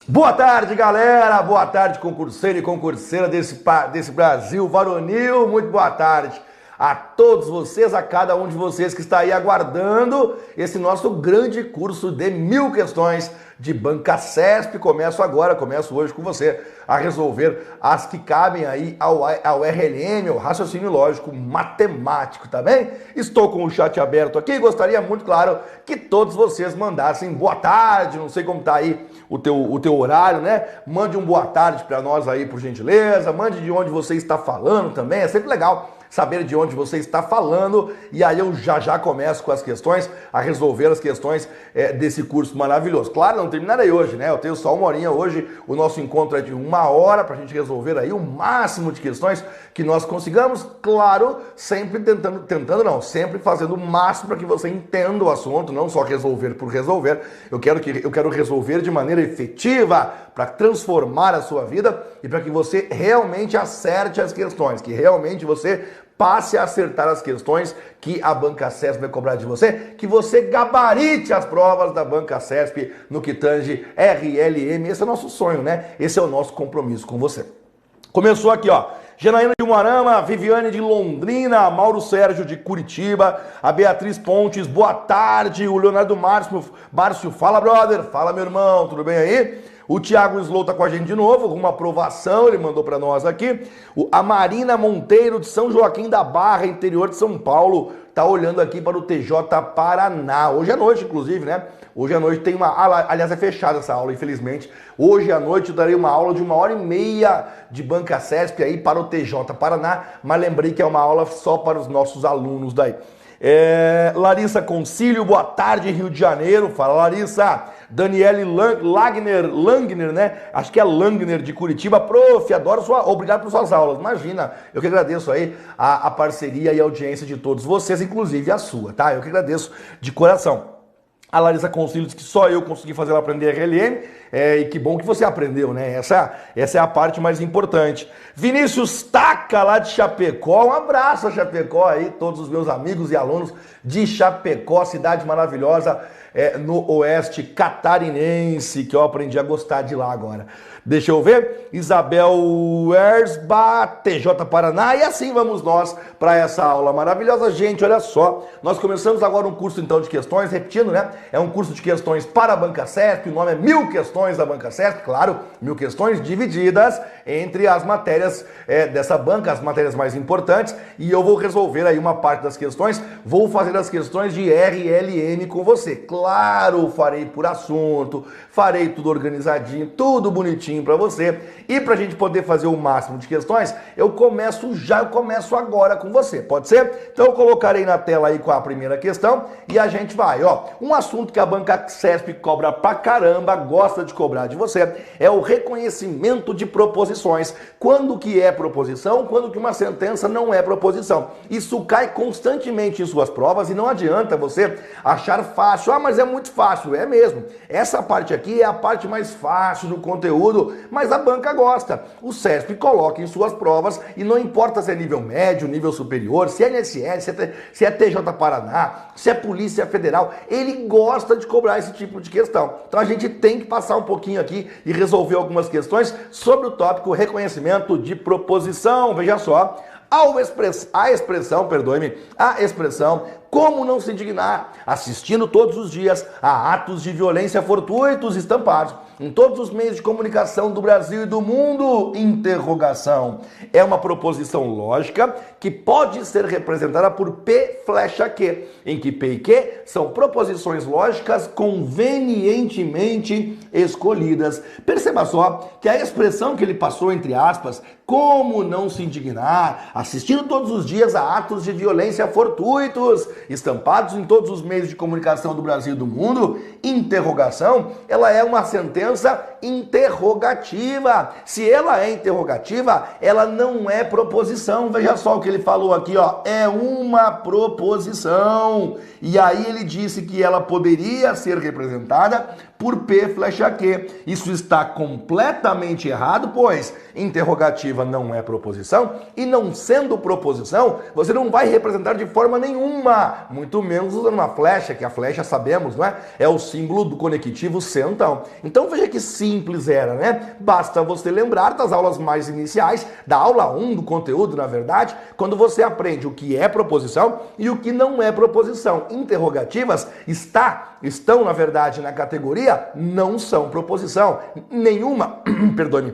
Boa tarde, galera! Boa tarde, concurseiro e concurseira desse Brasil varonil. Muito boa tarde a todos vocês, a cada um de vocês que está aí aguardando esse nosso grande curso de 1000 questões de Banca CESP. Começo hoje com você a resolver as que cabem aí ao RLM, ao raciocínio lógico matemático, tá bem? Estou com o chat aberto aqui, gostaria muito, claro, que todos vocês mandassem boa tarde, não sei como tá aí o teu horário, né? Mande um boa tarde para nós aí, por gentileza, mande de onde você está falando também, é sempre legal saber de onde você está falando, e aí eu já começo com as questões, a resolver as questões desse curso maravilhoso. Claro, não terminarei hoje, né? Eu tenho só uma horinha hoje, o nosso encontro é de 1 hora para a gente resolver aí o máximo de questões que nós consigamos, claro, sempre sempre fazendo o máximo para que você entenda o assunto, não só resolver por resolver. Eu quero resolver de maneira efetiva para transformar a sua vida e para que você realmente acerte as questões, que realmente você passe a acertar as questões que a Banca CESP vai cobrar de você, que você gabarite as provas da Banca CESP no que tange RLM. Esse é o nosso sonho, né? Esse é o nosso compromisso com você. Começou aqui, ó. Janaína de Umuarama, Viviane de Londrina, Mauro Sérgio de Curitiba, a Beatriz Pontes, boa tarde. O Leonardo Márcio, fala, brother, fala, meu irmão, tudo bem aí? O Thiago Slow tá com a gente de novo, com uma aprovação, ele mandou para nós aqui. A Marina Monteiro de São Joaquim da Barra, interior de São Paulo, tá olhando aqui para o TJ Paraná. Hoje à noite, inclusive, né? Hoje à noite tem uma aula, aliás, é fechada essa aula, infelizmente. Hoje à noite eu darei uma aula de 1h30 de Banca CESP aí para o TJ Paraná, mas lembrei que é uma aula só para os nossos alunos daí. Larissa Concílio, boa tarde, Rio de Janeiro. Fala, Larissa. Daniele Langner, né? Acho que é Langner de Curitiba. Prof, obrigado por suas aulas. Imagina, eu que agradeço aí a parceria e a audiência de todos vocês, inclusive a sua, tá? Eu que agradeço de coração. A Larissa Concílio diz que só eu consegui fazer ela aprender RLM, e que bom que você aprendeu, né? Essa é a parte mais importante. Vinícius Taca, lá de Chapecó, um abraço a Chapecó aí, todos os meus amigos e alunos de Chapecó, cidade maravilhosa, no oeste catarinense, que eu aprendi a gostar de lá agora. Deixa eu ver, Isabel Ersba, TJ Paraná, e assim vamos nós para essa aula maravilhosa. Gente, olha só, nós começamos agora um curso então de questões, repetindo, né? É um curso de questões para a Banca CESP, o nome é 1000 questões da Banca CESP, claro, 1000 questões divididas entre as matérias dessa banca, as matérias mais importantes, e eu vou resolver aí uma parte das questões, vou fazer as questões de RLM com você. Claro, farei por assunto, farei tudo organizadinho, tudo bonitinho para você. E para a gente poder fazer o máximo de questões, eu começo agora com você, pode ser? Então eu colocarei na tela aí com a primeira questão e a gente vai, ó. Um assunto que a Banca CESP cobra pra caramba, gosta de cobrar de você, é o reconhecimento de proposições. Quando que é proposição, quando que uma sentença não é proposição. Isso cai constantemente em suas provas e não adianta você achar fácil. Ah, mas é muito fácil. É mesmo. Essa parte aqui é a parte mais fácil do conteúdo, mas a banca gosta. O CESP coloca em suas provas e não importa se é nível médio, nível superior, se é INSS, se é TJ Paraná, se é Polícia Federal, ele gosta de cobrar esse tipo de questão. Então a gente tem que passar um pouquinho aqui e resolver algumas questões sobre o tópico reconhecimento de proposição. Veja só, a expressão como não se indignar, assistindo todos os dias a atos de violência fortuitos estampados em todos os meios de comunicação do Brasil e do mundo, interrogação. É uma proposição lógica que pode ser representada por P flecha Q, em que P e Q são proposições lógicas convenientemente escolhidas. Perceba só que a expressão que ele passou entre aspas, como não se indignar, assistindo todos os dias a atos de violência fortuitos, estampados em todos os meios de comunicação do Brasil e do mundo, interrogação, ela é uma sentença interrogativa. Se ela é interrogativa, ela não é proposição. Veja só o que ele falou aqui, ó, é uma proposição. E aí ele disse que ela poderia ser representada por P flecha Q. Isso está completamente errado, pois interrogativa não é proposição e não sendo proposição, você não vai representar de forma nenhuma, muito menos usando uma flecha, que a flecha sabemos, não é? É o símbolo do conectivo sentão. Então veja que simples era, né? Basta você lembrar das aulas mais iniciais, da aula 1 do conteúdo, na verdade, quando você aprende o que é proposição e o que não é proposição. Interrogativas estão, na verdade, na categoria não são proposição. Nenhuma, perdone,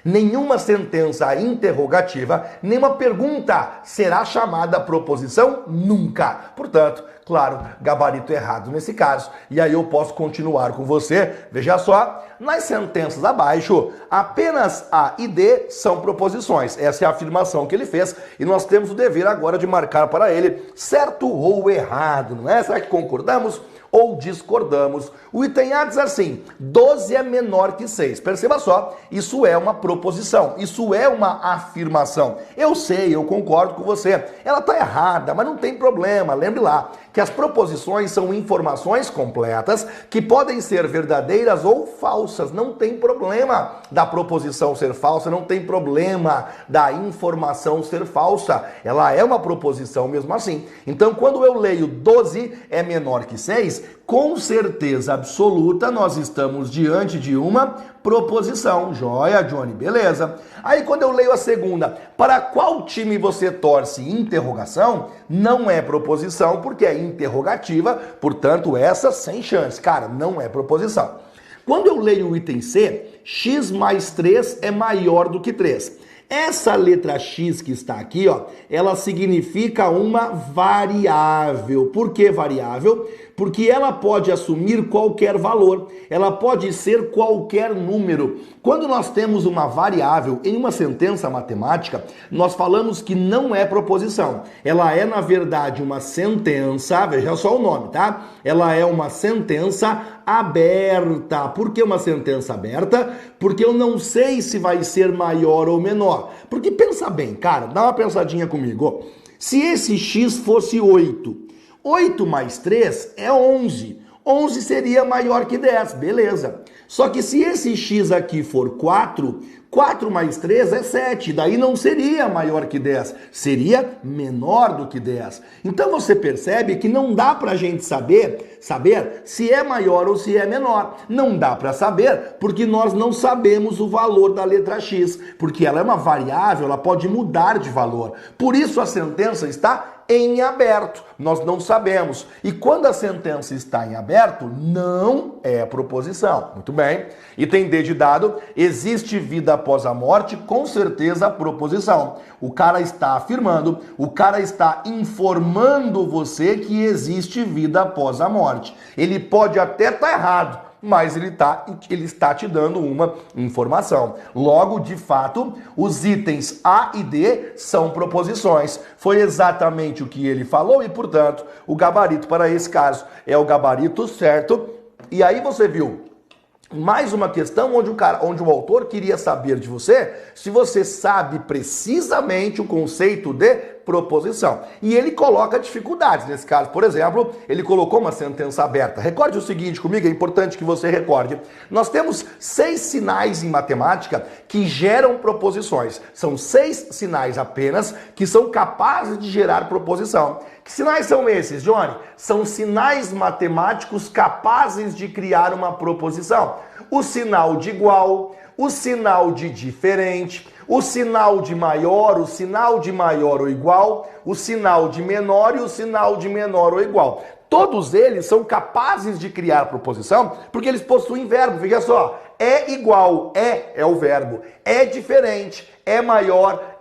nenhuma sentença interrogativa, nenhuma pergunta será chamada proposição nunca. Portanto, claro, gabarito errado nesse caso. E aí eu posso continuar com você. Veja só, nas sentenças abaixo, apenas A e D são proposições. Essa é a afirmação que ele fez e nós temos o dever agora de marcar para ele certo ou errado, não é? Será que concordamos ou discordamos? O item A diz assim: 12 é menor que 6. Perceba só, isso é uma proposição, isso é uma afirmação. Eu sei, eu concordo com você. Ela está errada, mas não tem problema. Lembre lá que as proposições são informações completas que podem ser verdadeiras ou falsas. Não tem problema da proposição ser falsa, não tem problema da informação ser falsa. Ela é uma proposição mesmo assim. Então, quando eu leio 12 é menor que 6, com certeza absoluta nós estamos diante de uma proposição. Joia, Johnny, beleza. Aí quando eu leio a segunda, para qual time você torce? Interrogação, não é proposição porque é interrogativa, portanto essa sem chance. Cara, não é proposição. Quando eu leio o item C, x mais 3 é maior do que 3. Essa letra X que está aqui, ó, ela significa uma variável. Por que variável? Porque ela pode assumir qualquer valor, ela pode ser qualquer número. Quando nós temos uma variável em uma sentença matemática, nós falamos que não é proposição. Ela é, na verdade, uma sentença, veja só o nome, tá? Ela é uma sentença aberta. Por que uma sentença aberta? Porque eu não sei se vai ser maior ou menor. Porque pensa bem, cara, dá uma pensadinha comigo. Se esse x fosse 8, 8 mais 3 é 11. 11 seria maior que 10, beleza. Só que se esse x aqui for 4, 4 mais 3 é 7. Daí não seria maior que 10, seria menor do que 10. Então você percebe que não dá pra gente saber se é maior ou se é menor. Não dá pra saber porque nós não sabemos o valor da letra x. Porque ela é uma variável, ela pode mudar de valor. Por isso a sentença está em aberto, nós não sabemos. E quando a sentença está em aberto, não é proposição. Muito bem. Item D de dado, existe vida após a morte? Com certeza proposição. O cara está afirmando, o cara está informando você que existe vida após a morte. Ele pode até estar errado, mas ele está te dando uma informação. Logo, de fato, os itens A e D são proposições. Foi exatamente o que ele falou e, portanto, o gabarito para esse caso é o gabarito certo. E aí você viu mais uma questão onde o autor queria saber de você se você sabe precisamente o conceito de proposição. E ele coloca dificuldades nesse caso. Por exemplo, ele colocou uma sentença aberta. Recorde o seguinte comigo, é importante que você recorde. Nós temos 6 sinais em matemática que geram proposições. São 6 sinais apenas que são capazes de gerar proposição. Que sinais são esses, Johnny? São sinais matemáticos capazes de criar uma proposição. O sinal de igual, o sinal de diferente, o sinal de maior ou igual, o sinal de menor e o sinal de menor ou igual. Todos eles são capazes de criar proposição porque eles possuem verbo. Veja só, é igual, é o verbo, é diferente, é maior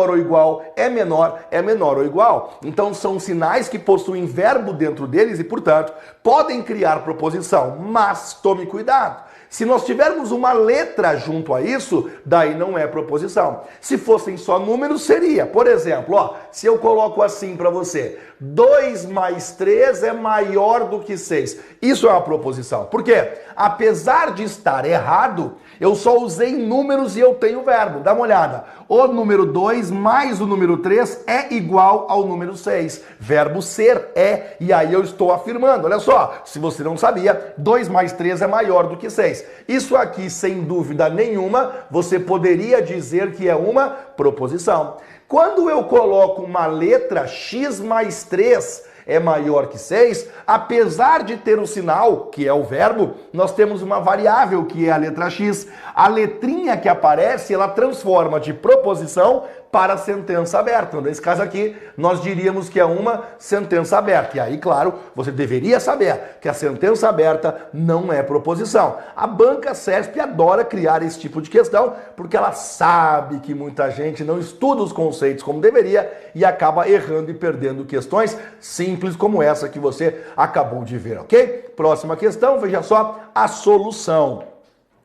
ou igual, é menor ou igual. Então são sinais que possuem verbo dentro deles e, portanto, podem criar proposição. Mas tome cuidado. Se nós tivermos uma letra junto a isso, daí não é proposição. Se fossem só números, seria. Por exemplo, ó, se eu coloco assim para você, 2 mais 3 é maior do que 6. Isso é uma proposição. Por quê? Apesar de estar errado, eu só usei números e eu tenho verbo. Dá uma olhada. O número 2 mais o número 3 é igual ao número 6. Verbo ser é, e aí eu estou afirmando. Olha só, se você não sabia, 2 mais 3 é maior do que 6. Isso aqui, sem dúvida nenhuma, você poderia dizer que é uma proposição. Quando eu coloco uma letra x mais 3 é maior que 6, apesar de ter o sinal, que é o verbo, nós temos uma variável, que é a letra x. A letrinha que aparece, ela transforma de proposição para sentença aberta. Nesse caso aqui, nós diríamos que é uma sentença aberta. E aí, claro, você deveria saber que a sentença aberta não é proposição. A banca CESP adora criar esse tipo de questão, porque ela sabe que muita gente não estuda os conceitos como deveria e acaba errando e perdendo questões simples como essa que você acabou de ver, ok? Próxima questão, veja só a solução.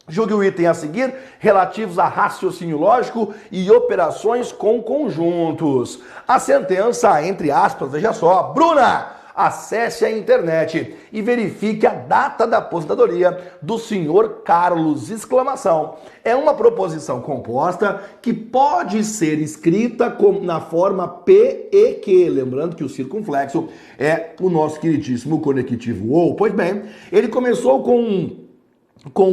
Julgue o item a seguir, relativos a raciocínio lógico e operações com conjuntos. A sentença, entre aspas, veja só, Bruna, acesse a internet e verifique a data da aposentadoria do senhor Carlos, exclamação. É uma proposição composta que pode ser escrita na forma P e Q, lembrando que o circunflexo é o nosso queridíssimo conectivo ou. Pois bem, ele começou com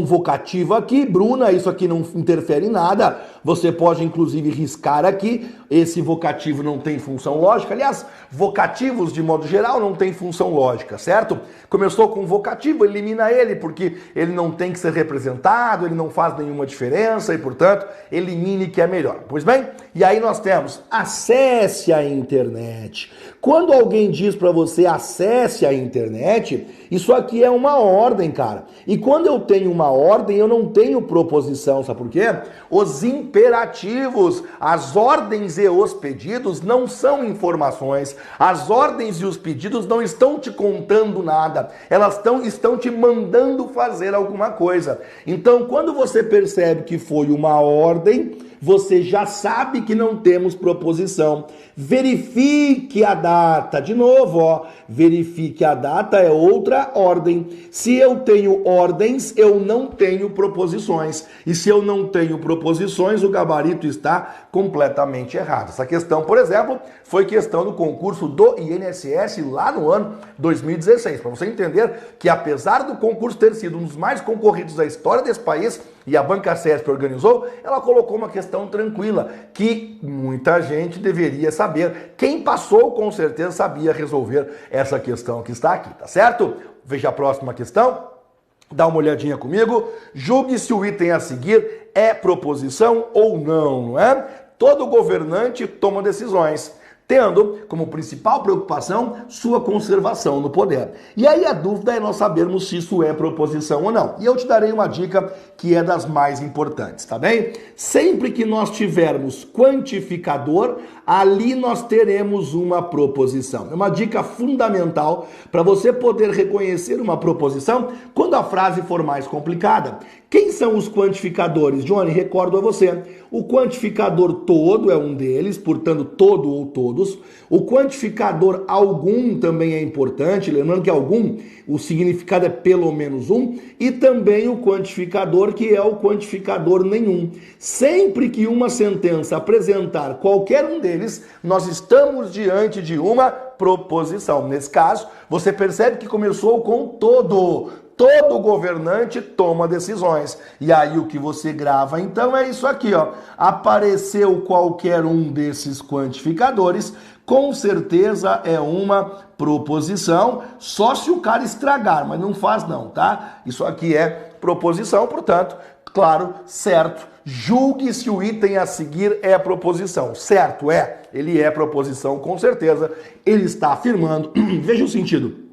vocativo aqui, Bruna, isso aqui não interfere em nada, você pode inclusive riscar aqui, esse vocativo não tem função lógica, aliás, vocativos de modo geral não tem função lógica, certo? Começou com vocativo, elimina ele, porque ele não tem que ser representado, ele não faz nenhuma diferença e, portanto, elimine que é melhor. Pois bem, e aí nós temos, acesse a internet. Quando alguém diz para você acesse a internet, isso aqui é uma ordem, cara. E quando eu tenho uma ordem, eu não tenho proposição, sabe por quê? Os imperativos, as ordens e os pedidos não são informações. As ordens e os pedidos não estão te contando nada. Elas estão te mandando fazer alguma coisa. Então, quando você percebe que foi uma ordem, você já sabe que não temos proposição. Verifique a data. De novo, ó, verifique a data é outra ordem. Se eu tenho ordens, eu não tenho proposições. E se eu não tenho proposições, o gabarito está completamente errado. Essa questão, por exemplo, foi questão do concurso do INSS lá no ano 2016. Para você entender que apesar do concurso ter sido um dos mais concorridos da história desse país, e a Banca CESP organizou, ela colocou uma questão tranquila, que muita gente deveria saber. Quem passou, com certeza, sabia resolver essa questão que está aqui, tá certo? Veja a próxima questão, dá uma olhadinha comigo, julgue se o item a seguir é proposição ou não, não é? Todo governante toma decisões, tendo como principal preocupação sua conservação no poder. E aí a dúvida é nós sabermos se isso é proposição ou não. E eu te darei uma dica que é das mais importantes, tá bem? Sempre que nós tivermos quantificador, ali nós teremos uma proposição. É uma dica fundamental para você poder reconhecer uma proposição quando a frase for mais complicada. Quem são os quantificadores? Johnny, recordo a você. O quantificador todo é um deles, portanto, todo ou todos. O quantificador algum também é importante, lembrando que algum, o significado é pelo menos um. E também o quantificador, que é o quantificador nenhum. Sempre que uma sentença apresentar qualquer um deles, nós estamos diante de uma proposição. Nesse caso, você percebe que começou com todo. Todo governante toma decisões. E aí o que você grava então é isso aqui, ó. Apareceu qualquer um desses quantificadores, com certeza é uma proposição, só se o cara estragar, mas não faz não, tá? Isso aqui é proposição, portanto, claro, certo. Julgue se o item a seguir é proposição. Certo, é. Ele é proposição, com certeza. Ele está afirmando. Veja o sentido.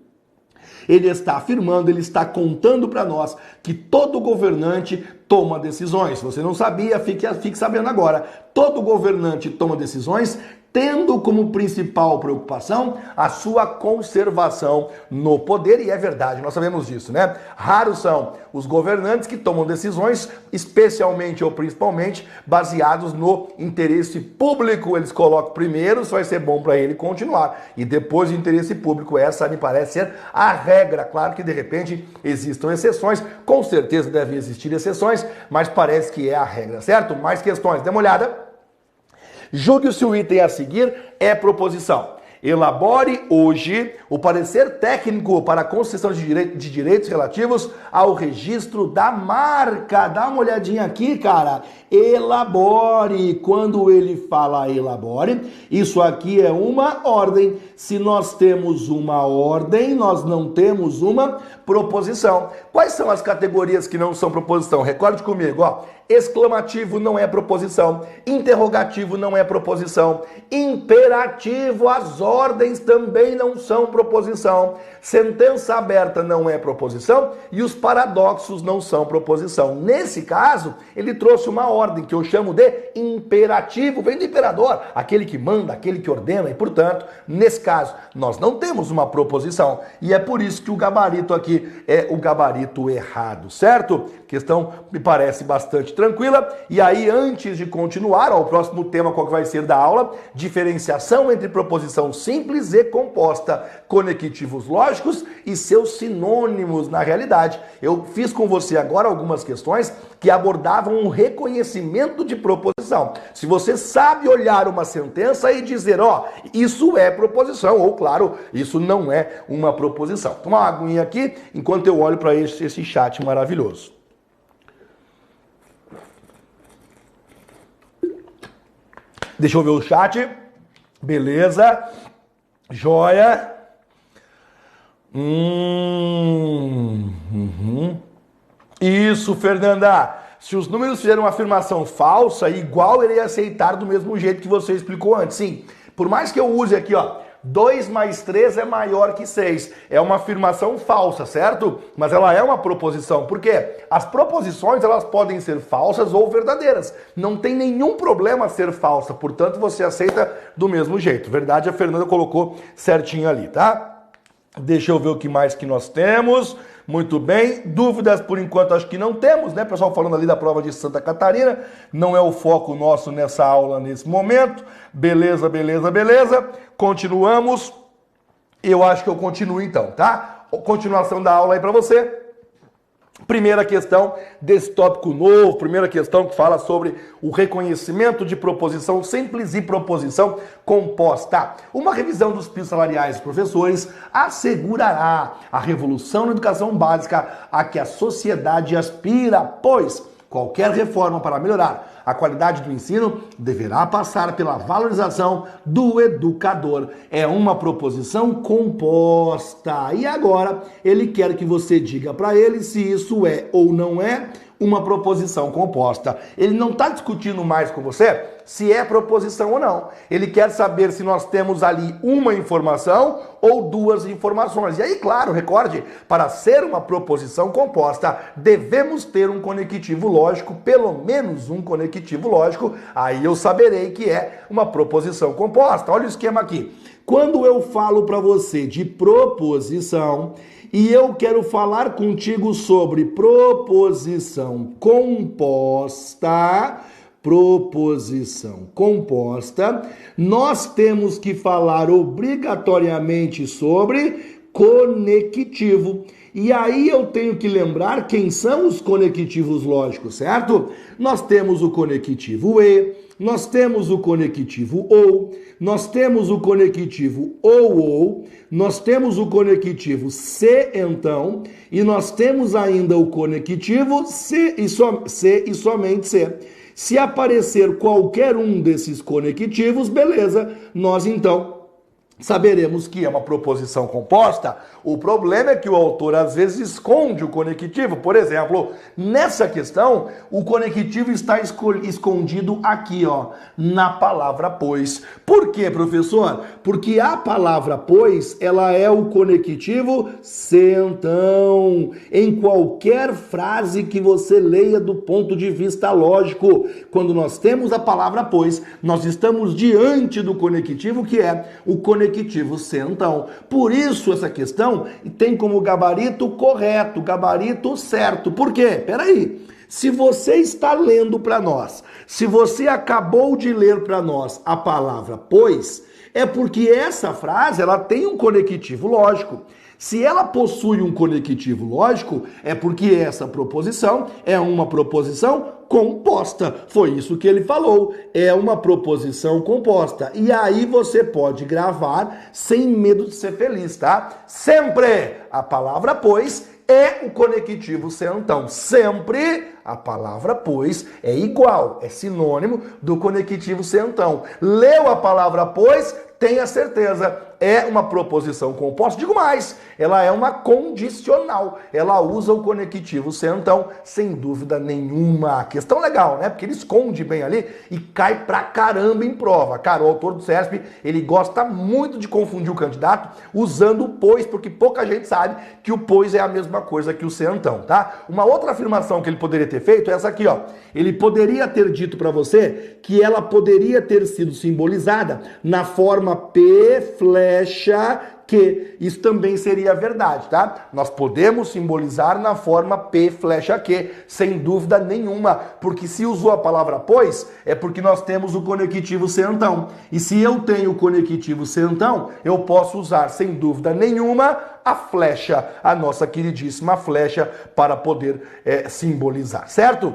Ele está afirmando, ele está contando para nós que todo governante toma decisões. Se você não sabia, fique sabendo agora. Todo governante toma decisões, tendo como principal preocupação a sua conservação no poder, e é verdade, nós sabemos disso, né? Raros são os governantes que tomam decisões, especialmente ou principalmente, baseados no interesse público. Eles colocam primeiro se vai ser bom para ele continuar, e depois o interesse público. Essa me parece ser a regra. Claro que de repente existam exceções, com certeza devem existir exceções, mas parece que é a regra, certo? Mais questões, dê uma olhada. Julgue se o item a seguir é proposição. Elabore hoje o parecer técnico para a concessão de direitos relativos ao registro da marca. Dá uma olhadinha aqui, cara. Elabore. Quando ele fala elabore, isso aqui é uma ordem. Se nós temos uma ordem, nós não temos uma proposição. Quais são as categorias que não são proposição? Recorde comigo, ó. Exclamativo não é proposição, interrogativo não é proposição, imperativo, as ordens também não são proposição, sentença aberta não é proposição e os paradoxos não são proposição. Nesse caso, ele trouxe uma ordem que eu chamo de imperativo, vem do imperador, aquele que manda, aquele que ordena, e portanto, nesse caso, nós não temos uma proposição, e é por isso que o gabarito aqui é o gabarito errado, certo? Questão me parece bastante tranquila. E aí, antes de continuar, ó, o próximo tema qual que vai ser da aula, diferenciação entre proposição simples e composta, conectivos lógicos e seus sinônimos na realidade. Eu fiz com você agora algumas questões que abordavam o reconhecimento de proposição. Se você sabe olhar uma sentença e dizer, ó, isso é proposição, ou claro, isso não é uma proposição. Toma uma aguinha aqui enquanto eu olho para esse chat maravilhoso. Deixa eu ver o chat. Beleza. Joia. Isso, Fernanda. Se os números fizerem uma afirmação falsa, igual ele ia aceitar do mesmo jeito que você explicou antes. Sim, por mais que eu use aqui, ó, 2 mais 3 é maior que 6. É uma afirmação falsa, certo? Mas ela é uma proposição. Por quê? As proposições, elas podem ser falsas ou verdadeiras. Não tem nenhum problema ser falsa. Portanto, você aceita do mesmo jeito. Verdade, a Fernanda colocou certinho ali, tá? Deixa eu ver o que mais que nós temos. Muito bem. Dúvidas, por enquanto, acho que não temos, né? Pessoal falando ali da prova de Santa Catarina. Não é o foco nosso nessa aula, nesse momento. Beleza, beleza, beleza. Continuamos. Eu acho que eu continuo então, tá? Continuação da aula aí pra você. Primeira questão desse tópico novo, primeira questão que fala sobre o reconhecimento de proposição simples e proposição composta. Uma revisão dos pisos salariais dos professores assegurará a revolução na educação básica a que a sociedade aspira, pois qualquer reforma para melhorar a qualidade do ensino deverá passar pela valorização do educador. É uma proposição composta. E agora ele quer que você diga para ele se isso é ou não é uma proposição composta. Ele não está discutindo mais com você se é proposição ou não. Ele quer saber se nós temos ali uma informação ou duas informações. E aí, claro, recorde, para ser uma proposição composta, devemos ter um conectivo lógico, pelo menos um conectivo lógico, aí eu saberei que é uma proposição composta. Olha o esquema aqui. Quando eu falo para você de proposição e eu quero falar contigo sobre proposição composta, nós temos que falar obrigatoriamente sobre conectivo. E aí eu tenho que lembrar quem são os conectivos lógicos, certo? Nós temos o conectivo e, nós temos o conectivo ou, nós temos o conectivo ou, nós temos o conectivo se então, e nós temos ainda o conectivo se e somente se. Se aparecer qualquer um desses conectivos, beleza, nós então saberemos que é uma proposição composta. O problema é que o autor às vezes esconde o conectivo. Por exemplo, nessa questão, o conectivo está escondido aqui, ó, na palavra pois. Por quê, professor? Porque a palavra pois, ela é o conectivo sentão. Em qualquer frase que você leia do ponto de vista lógico, quando nós temos a palavra pois, nós estamos diante do conectivo que é o conectivo sentão. Por isso essa questão tem como gabarito correto, gabarito certo. Por quê? Peraí. Se você está lendo para nós, se você acabou de ler para nós a palavra pois, é porque essa frase ela tem um conectivo lógico. Se ela possui um conectivo lógico, é porque essa proposição é uma proposição composta. Foi isso que ele falou. É uma proposição composta. E aí você pode gravar sem medo de ser feliz, tá? Sempre a palavra pois é o conectivo sentão. Sempre a palavra pois é igual, é sinônimo do conectivo sentão. Leu a palavra pois, tenha certeza, é uma proposição composta. Digo mais, ela é uma condicional. Ela usa o conectivo sentão, sem dúvida nenhuma. Questão legal, né? Porque ele esconde bem ali e cai pra caramba em prova. Cara, o autor do CESP, ele gosta muito de confundir o candidato usando o pois, porque pouca gente sabe que o pois é a mesma coisa que o sentão, tá? Uma outra afirmação que ele poderia ter feito é essa aqui, ó. Ele poderia ter dito pra você que ela poderia ter sido simbolizada na forma P, flecha, que. Isso também seria verdade, tá? Nós podemos simbolizar na forma P, flecha, que, sem dúvida nenhuma. Porque se usou a palavra pois, é porque nós temos o conectivo sentão. E se eu tenho o conectivo sentão, eu posso usar, sem dúvida nenhuma, a flecha, a nossa queridíssima flecha, para poder simbolizar, certo?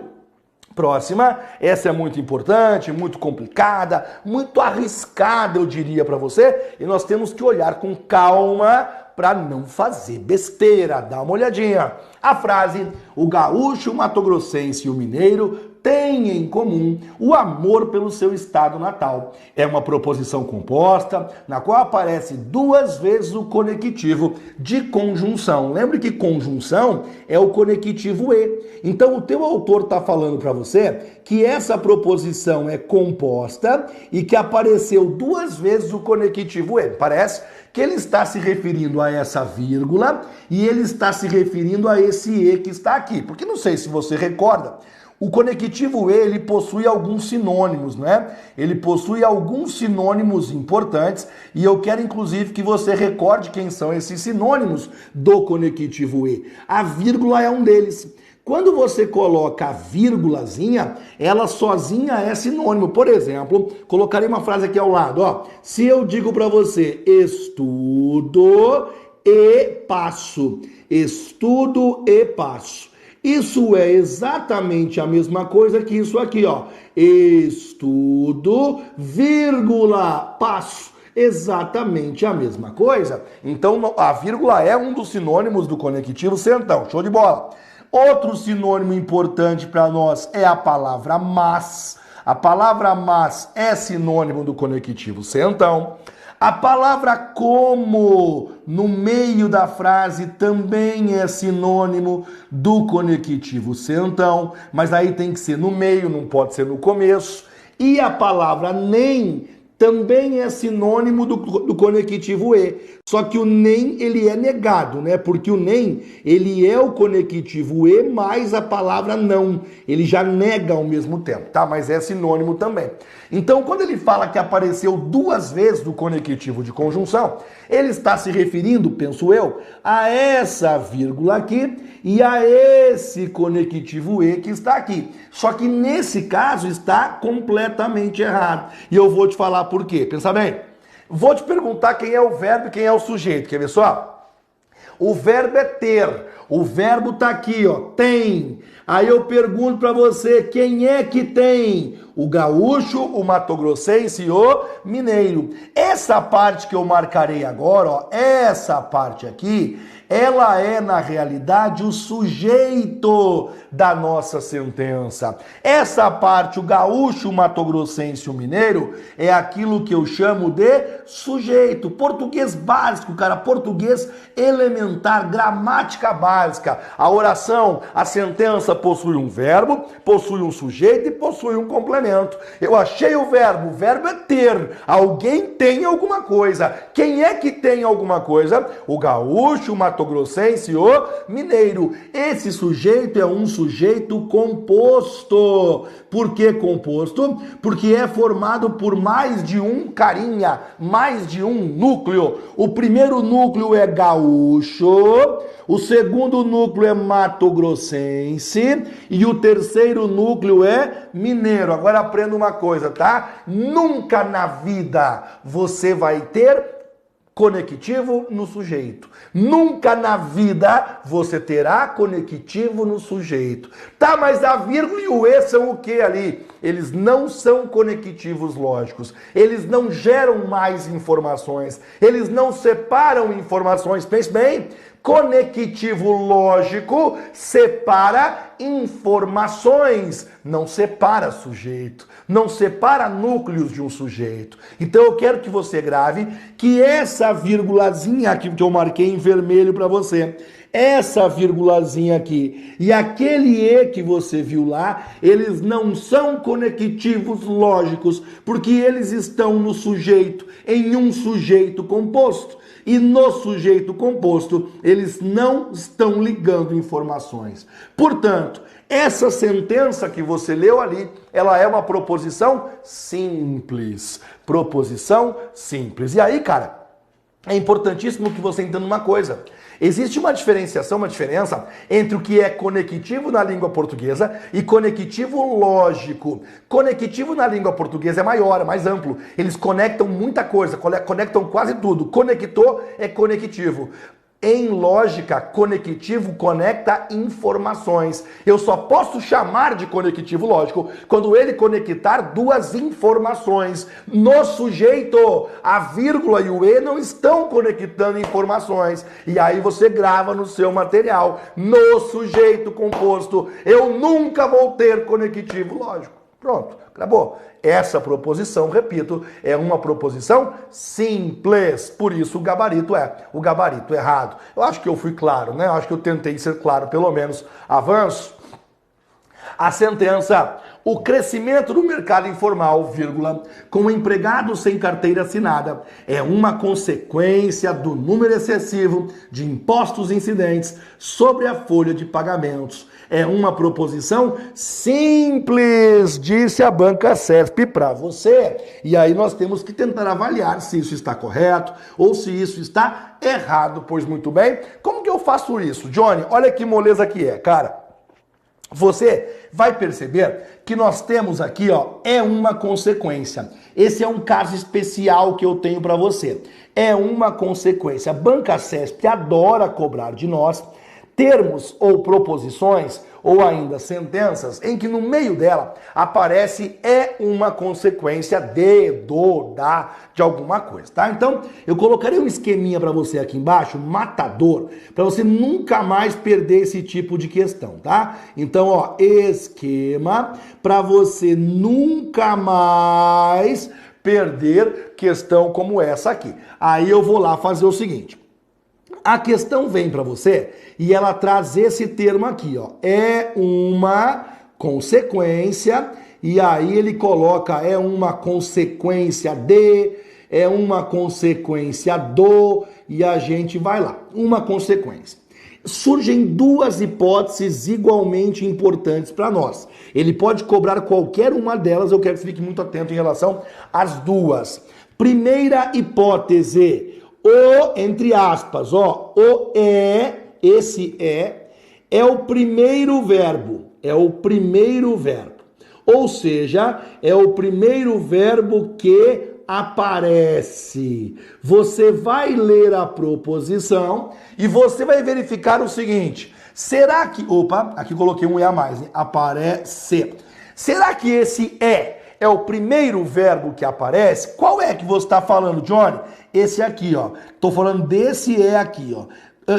Próxima, essa é muito importante, muito complicada, muito arriscada, eu diria para você, e nós temos que olhar com calma para não fazer besteira. Dá uma olhadinha. A frase, o gaúcho, o mato-grossense e o mineiro têm em comum o amor pelo seu estado natal. É uma proposição composta, na qual aparece duas vezes o conectivo de conjunção. Lembre que conjunção é o conectivo e. Então o teu autor está falando para você que essa proposição é composta e que apareceu duas vezes o conectivo e. Parece que ele está se referindo a essa vírgula e ele está se referindo a esse e que está aqui. Porque não sei se você recorda, o conectivo e, ele possui alguns sinônimos, né? Ele possui alguns sinônimos importantes e eu quero inclusive que você recorde quem são esses sinônimos do conectivo e. A vírgula é um deles. Quando você coloca a vírgulazinha, ela sozinha é sinônimo. Por exemplo, colocarei uma frase aqui ao lado, ó. Se eu digo para você, estudo e passo. Estudo e passo. Isso é exatamente a mesma coisa que isso aqui, ó. Estudo, vírgula, passo. Exatamente a mesma coisa. Então, a vírgula é um dos sinônimos do conectivo sentão. Show de bola. Outro sinônimo importante para nós é a palavra mas. A palavra mas é sinônimo do conectivo sentão. A palavra como no meio da frase também é sinônimo do conectivo sentão, mas aí tem que ser no meio, não pode ser no começo. E a palavra nem também é sinônimo do conectivo e. Só que o nem, ele é negado, né? Porque o nem, ele é o conectivo e mais a palavra não. Ele já nega ao mesmo tempo, tá? Mas é sinônimo também. Então, quando ele fala que apareceu duas vezes do conectivo de conjunção, ele está se referindo, penso eu, a essa vírgula aqui e a esse conectivo e que está aqui. Só que nesse caso está completamente errado. E eu vou te falar por quê. Pensa bem. Vou te perguntar quem é o verbo e quem é o sujeito. Quer ver só? O verbo é ter. O verbo tá aqui, ó. Tem. Aí eu pergunto para você, quem é que tem? O gaúcho, o mato-grossense e o mineiro. Essa parte que eu marcarei agora, ó, essa parte aqui, ela é, na realidade, o sujeito da nossa sentença. Essa parte, o gaúcho, o matogrossense, o mineiro, é aquilo que eu chamo de sujeito. Português básico, cara, português elementar, gramática básica. A oração, a sentença possui um verbo, possui um sujeito e possui um complemento. Eu achei o verbo é ter. Alguém tem alguma coisa. Quem é que tem alguma coisa? O gaúcho, o matogrossense e o mineiro. Esse sujeito é um sujeito composto. Por que composto? Porque é formado por mais de um carinha, mais de um núcleo. O primeiro núcleo é gaúcho, o segundo núcleo é matogrossense e o terceiro núcleo é mineiro. Agora aprenda uma coisa, tá? Nunca na vida você vai ter conectivo no sujeito. Nunca na vida você terá conectivo no sujeito. Tá, mas a vírgula e o e são o que ali? Eles não são conectivos lógicos. Eles não geram mais informações. Eles não separam informações. Pense bem. Conectivo lógico separa informações, não separa sujeito, não separa núcleos de um sujeito. Então eu quero que você grave que essa vírgulazinha aqui que eu marquei em vermelho para você, essa vírgulazinha aqui e aquele e que você viu lá, eles não são conectivos lógicos, porque eles estão no sujeito, em um sujeito composto. E no sujeito composto, eles não estão ligando informações. Portanto, essa sentença que você leu ali, ela é uma proposição simples. Proposição simples. E aí, cara, é importantíssimo que você entenda uma coisa. Existe uma diferenciação, uma diferença entre o que é conectivo na língua portuguesa e conectivo lógico. Conectivo na língua portuguesa é maior, é mais amplo. Eles conectam muita coisa, conectam quase tudo. Conector é conectivo. Em lógica, conectivo conecta informações. Eu só posso chamar de conectivo lógico quando ele conectar duas informações. No sujeito, a vírgula e o e não estão conectando informações. E aí você grava no seu material. No sujeito composto, eu nunca vou ter conectivo lógico. Pronto, acabou. Essa proposição, repito, é uma proposição simples. Por isso o gabarito é o gabarito errado. Eu acho que eu fui claro, né? Eu acho que eu tentei ser claro, pelo menos. Avanço. A sentença: o crescimento do mercado informal, vírgula, com empregados sem carteira assinada, é uma consequência do número excessivo de impostos incidentes sobre a folha de pagamentos. É uma proposição simples, disse a banca CESP para você. E aí nós temos que tentar avaliar se isso está correto ou se isso está errado. Pois muito bem, como que eu faço isso? Johnny, olha que moleza que é, cara. Você vai perceber que nós temos aqui, ó, é uma consequência. Esse é um caso especial que eu tenho para você. É uma consequência. A banca CESP adora cobrar de nós termos ou proposições ou ainda sentenças em que no meio dela aparece é uma consequência de, do, da, de alguma coisa, tá? Então, eu colocarei um esqueminha para você aqui embaixo, matador, para você nunca mais perder esse tipo de questão, tá? Então, ó, esquema para você nunca mais perder questão como essa aqui. Aí eu vou lá fazer o seguinte. A questão vem para você e ela traz esse termo aqui, ó. É uma consequência, e aí ele coloca é uma consequência de, é uma consequência do, e a gente vai lá. Uma consequência. Surgem duas hipóteses igualmente importantes para nós. Ele pode cobrar qualquer uma delas, eu quero que você fique muito atento em relação às duas. Primeira hipótese: o, entre aspas, ó, o esse é o primeiro verbo, ou seja, é o primeiro verbo que aparece. Você vai ler a proposição e você vai verificar o seguinte: será que, opa, aqui coloquei um e a mais, hein? Aparece. Será que esse é o primeiro verbo que aparece? Qual é que você está falando, Johnny? Esse aqui, ó. Tô falando desse aqui, ó.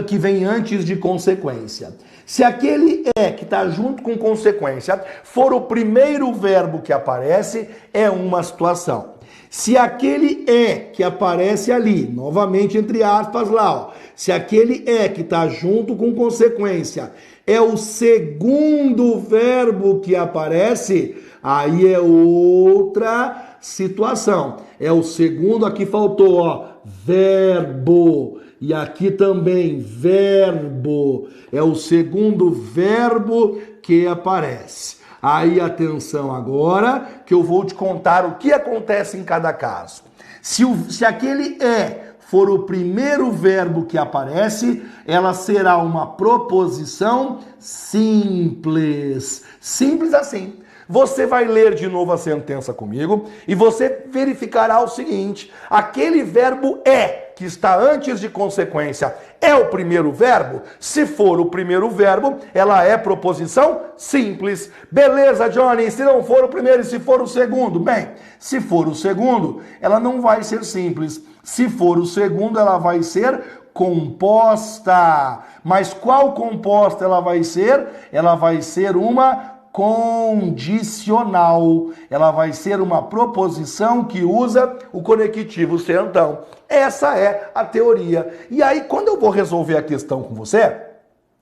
que vem antes de consequência. Se aquele é que está junto com consequência for o primeiro verbo que aparece, é uma situação. Se aquele é que aparece ali, novamente entre aspas lá, ó, se aquele é que está junto com consequência é o segundo verbo que aparece, aí é outra situação. É o segundo, aqui faltou, ó, verbo. E aqui também, verbo. É o segundo verbo que aparece. Aí, atenção agora, que eu vou te contar o que acontece em cada caso. Se aquele é for o primeiro verbo que aparece, ela será uma proposição simples. Simples assim. Você vai ler de novo a sentença comigo e você verificará o seguinte: aquele verbo é, que está antes de consequência, é o primeiro verbo? Se for o primeiro verbo, ela é proposição simples. Beleza, Johnny? Se não for o primeiro e se for o segundo? Bem, se for o segundo, ela não vai ser simples. Se for o segundo, ela vai ser composta. Mas qual composta ela vai ser? Ela vai ser uma condicional. Ela vai ser uma proposição que usa o conectivo ser então. Essa é a teoria. E aí, quando eu vou resolver a questão com você,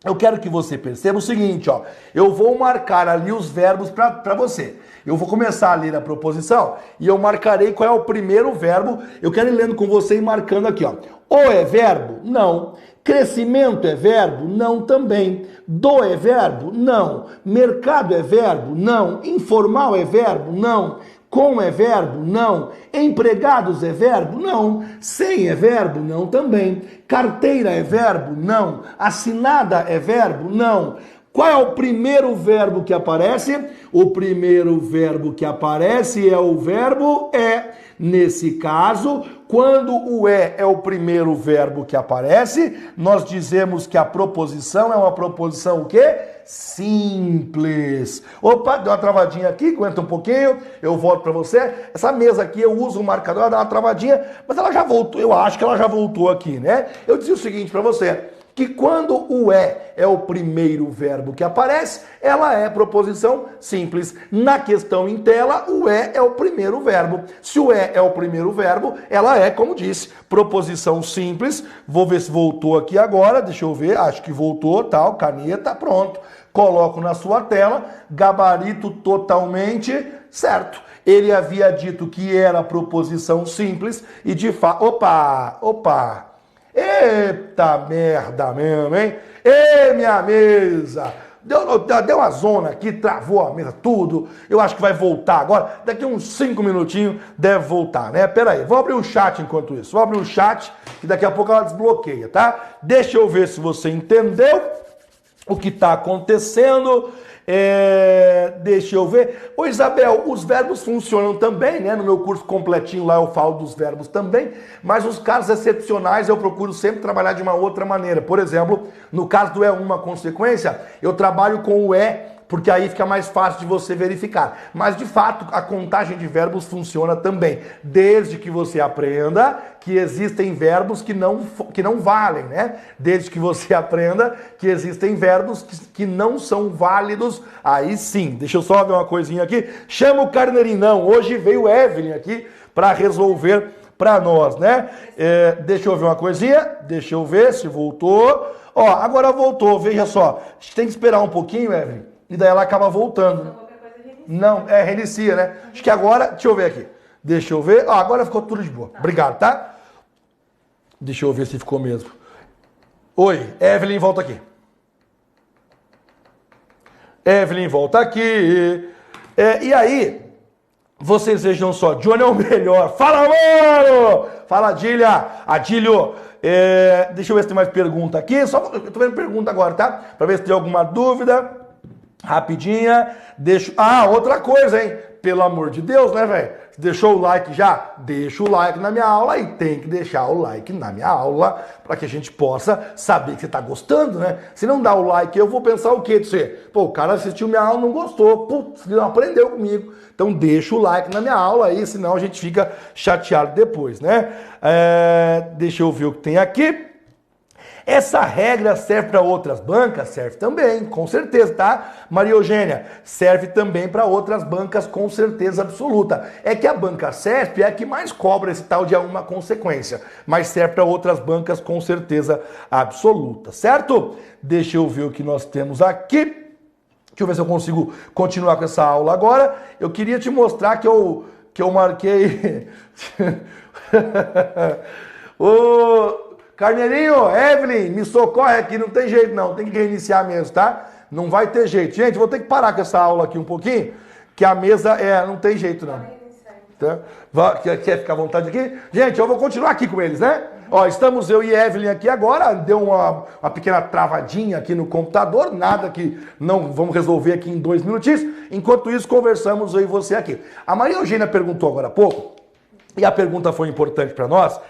eu quero que você perceba o seguinte, ó. Eu vou marcar ali os verbos para você. Eu vou começar a ler a proposição e eu marcarei qual é o primeiro verbo. Eu quero ir lendo com você e marcando aqui, ó. O é verbo? Não. Crescimento é verbo? Não também. Do é verbo? Não. Mercado é verbo? Não. Informal é verbo? Não. Com é verbo? Não. Empregados é verbo? Não. Sem é verbo? Não também. Carteira é verbo? Não. Assinada é verbo? Não. Qual é o primeiro verbo que aparece? O primeiro verbo que aparece é o verbo é. Nesse caso, quando o é o primeiro verbo que aparece, nós dizemos que a proposição é uma proposição o quê? Simples. Opa, deu uma travadinha aqui, aguenta um pouquinho, eu volto para você. Essa mesa aqui eu uso o marcador, ela dá uma travadinha, mas ela já voltou, eu acho que ela já voltou aqui, né? Eu dizia o seguinte para você, que quando o é o primeiro verbo que aparece, ela é proposição simples. Na questão em tela, o é o primeiro verbo. Se o é o primeiro verbo, ela é, como disse, proposição simples. Vou ver se voltou aqui agora, deixa eu ver, acho que voltou, tal, caneta, pronto. Coloco na sua tela, gabarito totalmente certo. Ele havia dito que era proposição simples e de fato... Opa! Eita merda mesmo, hein? Ê, minha mesa! Deu uma zona aqui, travou a mesa, tudo. Eu acho que vai voltar agora. Daqui uns 5 minutinhos deve voltar, né? Pera aí, vou abrir o chat enquanto isso. Vou abrir o chat e daqui a pouco ela desbloqueia, tá? Deixa eu ver se você entendeu o que está acontecendo. Deixa eu ver. Ô Isabel, os verbos funcionam também, né? No meu curso completinho lá eu falo dos verbos também, mas os casos excepcionais eu procuro sempre trabalhar de uma outra maneira. Por exemplo, no caso do é uma consequência, eu trabalho com o porque aí fica mais fácil de você verificar. Mas, de fato, a contagem de verbos funciona também, desde que você aprenda que existem verbos que não valem, né? Desde que você aprenda que existem verbos que não são válidos, aí sim. Deixa eu só ver uma coisinha aqui. Chama o Carneirinho, não. Hoje veio Evelyn aqui para resolver para nós, né? Deixa eu ver uma coisinha, deixa eu ver se voltou. Ó, agora voltou, veja só. A gente tem que esperar um pouquinho, Evelyn. E daí ela acaba voltando. Não, reinicia, né? Acho que agora, deixa eu ver aqui. Deixa eu ver. Agora ficou tudo de boa. Obrigado, tá? Deixa eu ver se ficou mesmo. Oi, Evelyn, volta aqui. Evelyn, volta aqui. E aí, vocês vejam só, Johnny é o melhor. Fala, mano! Fala, Adílio. Deixa eu ver se tem mais pergunta aqui. Eu tô vendo pergunta agora, tá? Pra ver se tem alguma dúvida. Rapidinha, outra coisa, hein? Pelo amor de Deus, né, velho? Deixou o like já? Deixa o like na minha aula e tem que deixar o like na minha aula para que a gente possa saber que você tá gostando, né? Se não dá o like, eu vou pensar o quê de você? Pô, o cara assistiu minha aula e não gostou. Putz, não aprendeu comigo. Então deixa o like na minha aula aí, senão a gente fica chateado depois, né? Deixa eu ver o que tem aqui. Essa regra serve para outras bancas? Serve também, com certeza, tá? Maria Eugênia, serve também para outras bancas com certeza absoluta. É que a banca CESP é a que mais cobra esse tal de a uma consequência, mas serve para outras bancas com certeza absoluta, certo? Deixa eu ver o que nós temos aqui. Deixa eu ver se eu consigo continuar com essa aula agora. Eu queria te mostrar que eu marquei... Ô, Carneirinho, Evelyn, me socorre aqui, não tem jeito não, tem que reiniciar mesmo, tá? Não vai ter jeito. Gente, vou ter que parar com essa aula aqui um pouquinho, que a mesa não tem jeito não. Tá? Quer ficar à vontade aqui? Gente, eu vou continuar aqui com eles, né? Ó, estamos eu e Evelyn aqui agora, deu uma pequena travadinha aqui no computador, nada que não vamos resolver aqui em 2 minutinhos. Enquanto isso, conversamos eu e você aqui. A Maria Eugênia perguntou agora há pouco, e a pergunta foi importante para nós,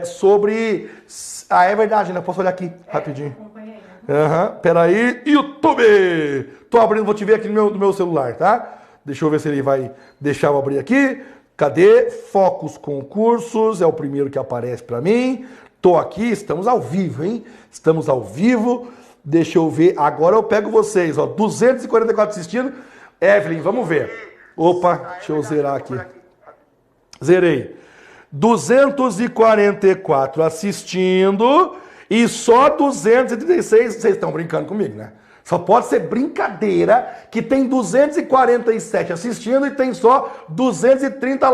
sobre... Ah, é verdade, né? Posso olhar aqui, rapidinho. Peraí, YouTube! Tô abrindo, vou te ver aqui no meu celular, tá? Deixa eu ver se ele vai deixar eu abrir aqui. Cadê? Focus Concursos, é o primeiro que aparece para mim. Tô aqui, estamos ao vivo, hein? Estamos ao vivo. Deixa eu ver, agora eu pego vocês, ó. 244 assistindo. Evelyn, vamos ver. Opa, deixa eu zerar aqui. Zerei. 244 assistindo e só 236... Vocês estão brincando comigo, né? Só pode ser brincadeira que tem 247 assistindo e tem só 230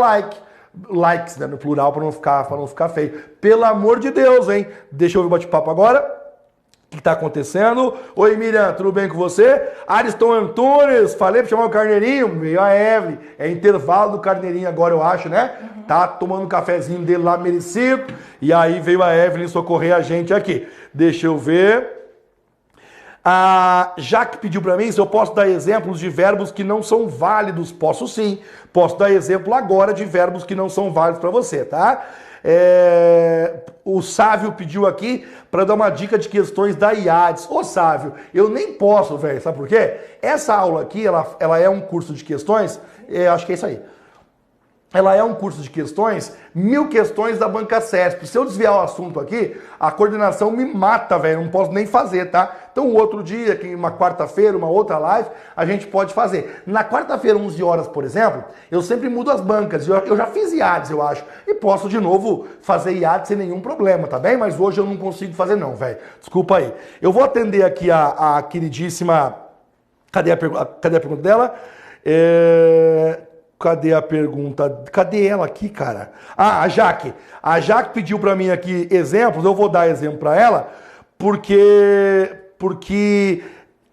likes, né, no plural, para não ficar feio. Pelo amor de Deus, hein? Deixa eu ver o bate-papo agora. O que está acontecendo? Oi, Miriam, tudo bem com você? Ariston Antunes, falei para chamar o Carneirinho, veio a Evelyn. É intervalo do Carneirinho agora, eu acho, né? Tá tomando um cafezinho dele lá merecido. E aí veio a Evelyn socorrer a gente aqui. Deixa eu ver. A Jaque pediu para mim se eu posso dar exemplos de verbos que não são válidos. Posso sim. Posso dar exemplo agora de verbos que não são válidos para você, tá? O Sávio pediu aqui para dar uma dica de questões da IADES. Ô Sávio, eu nem posso, velho, sabe por quê? Essa aula aqui, ela é um curso de questões, acho que é isso aí. Ela é um curso de questões, 1000 questões da banca CESP. Se eu desviar o assunto aqui, a coordenação me mata, velho, não posso nem fazer, tá? Então, um outro dia, uma quarta-feira, uma outra live, a gente pode fazer. Na quarta-feira, 11 horas, por exemplo, eu sempre mudo as bancas. Eu já fiz IADES, eu acho, e posso de novo fazer IADES sem nenhum problema, tá bem? Mas hoje eu não consigo fazer não, velho. Desculpa aí. Eu vou atender aqui a queridíssima... Cadê a pergunta dela? Cadê a pergunta? Cadê ela aqui, cara? Ah, a Jaque. A Jaque pediu para mim aqui exemplos, eu vou dar exemplo para ela, porque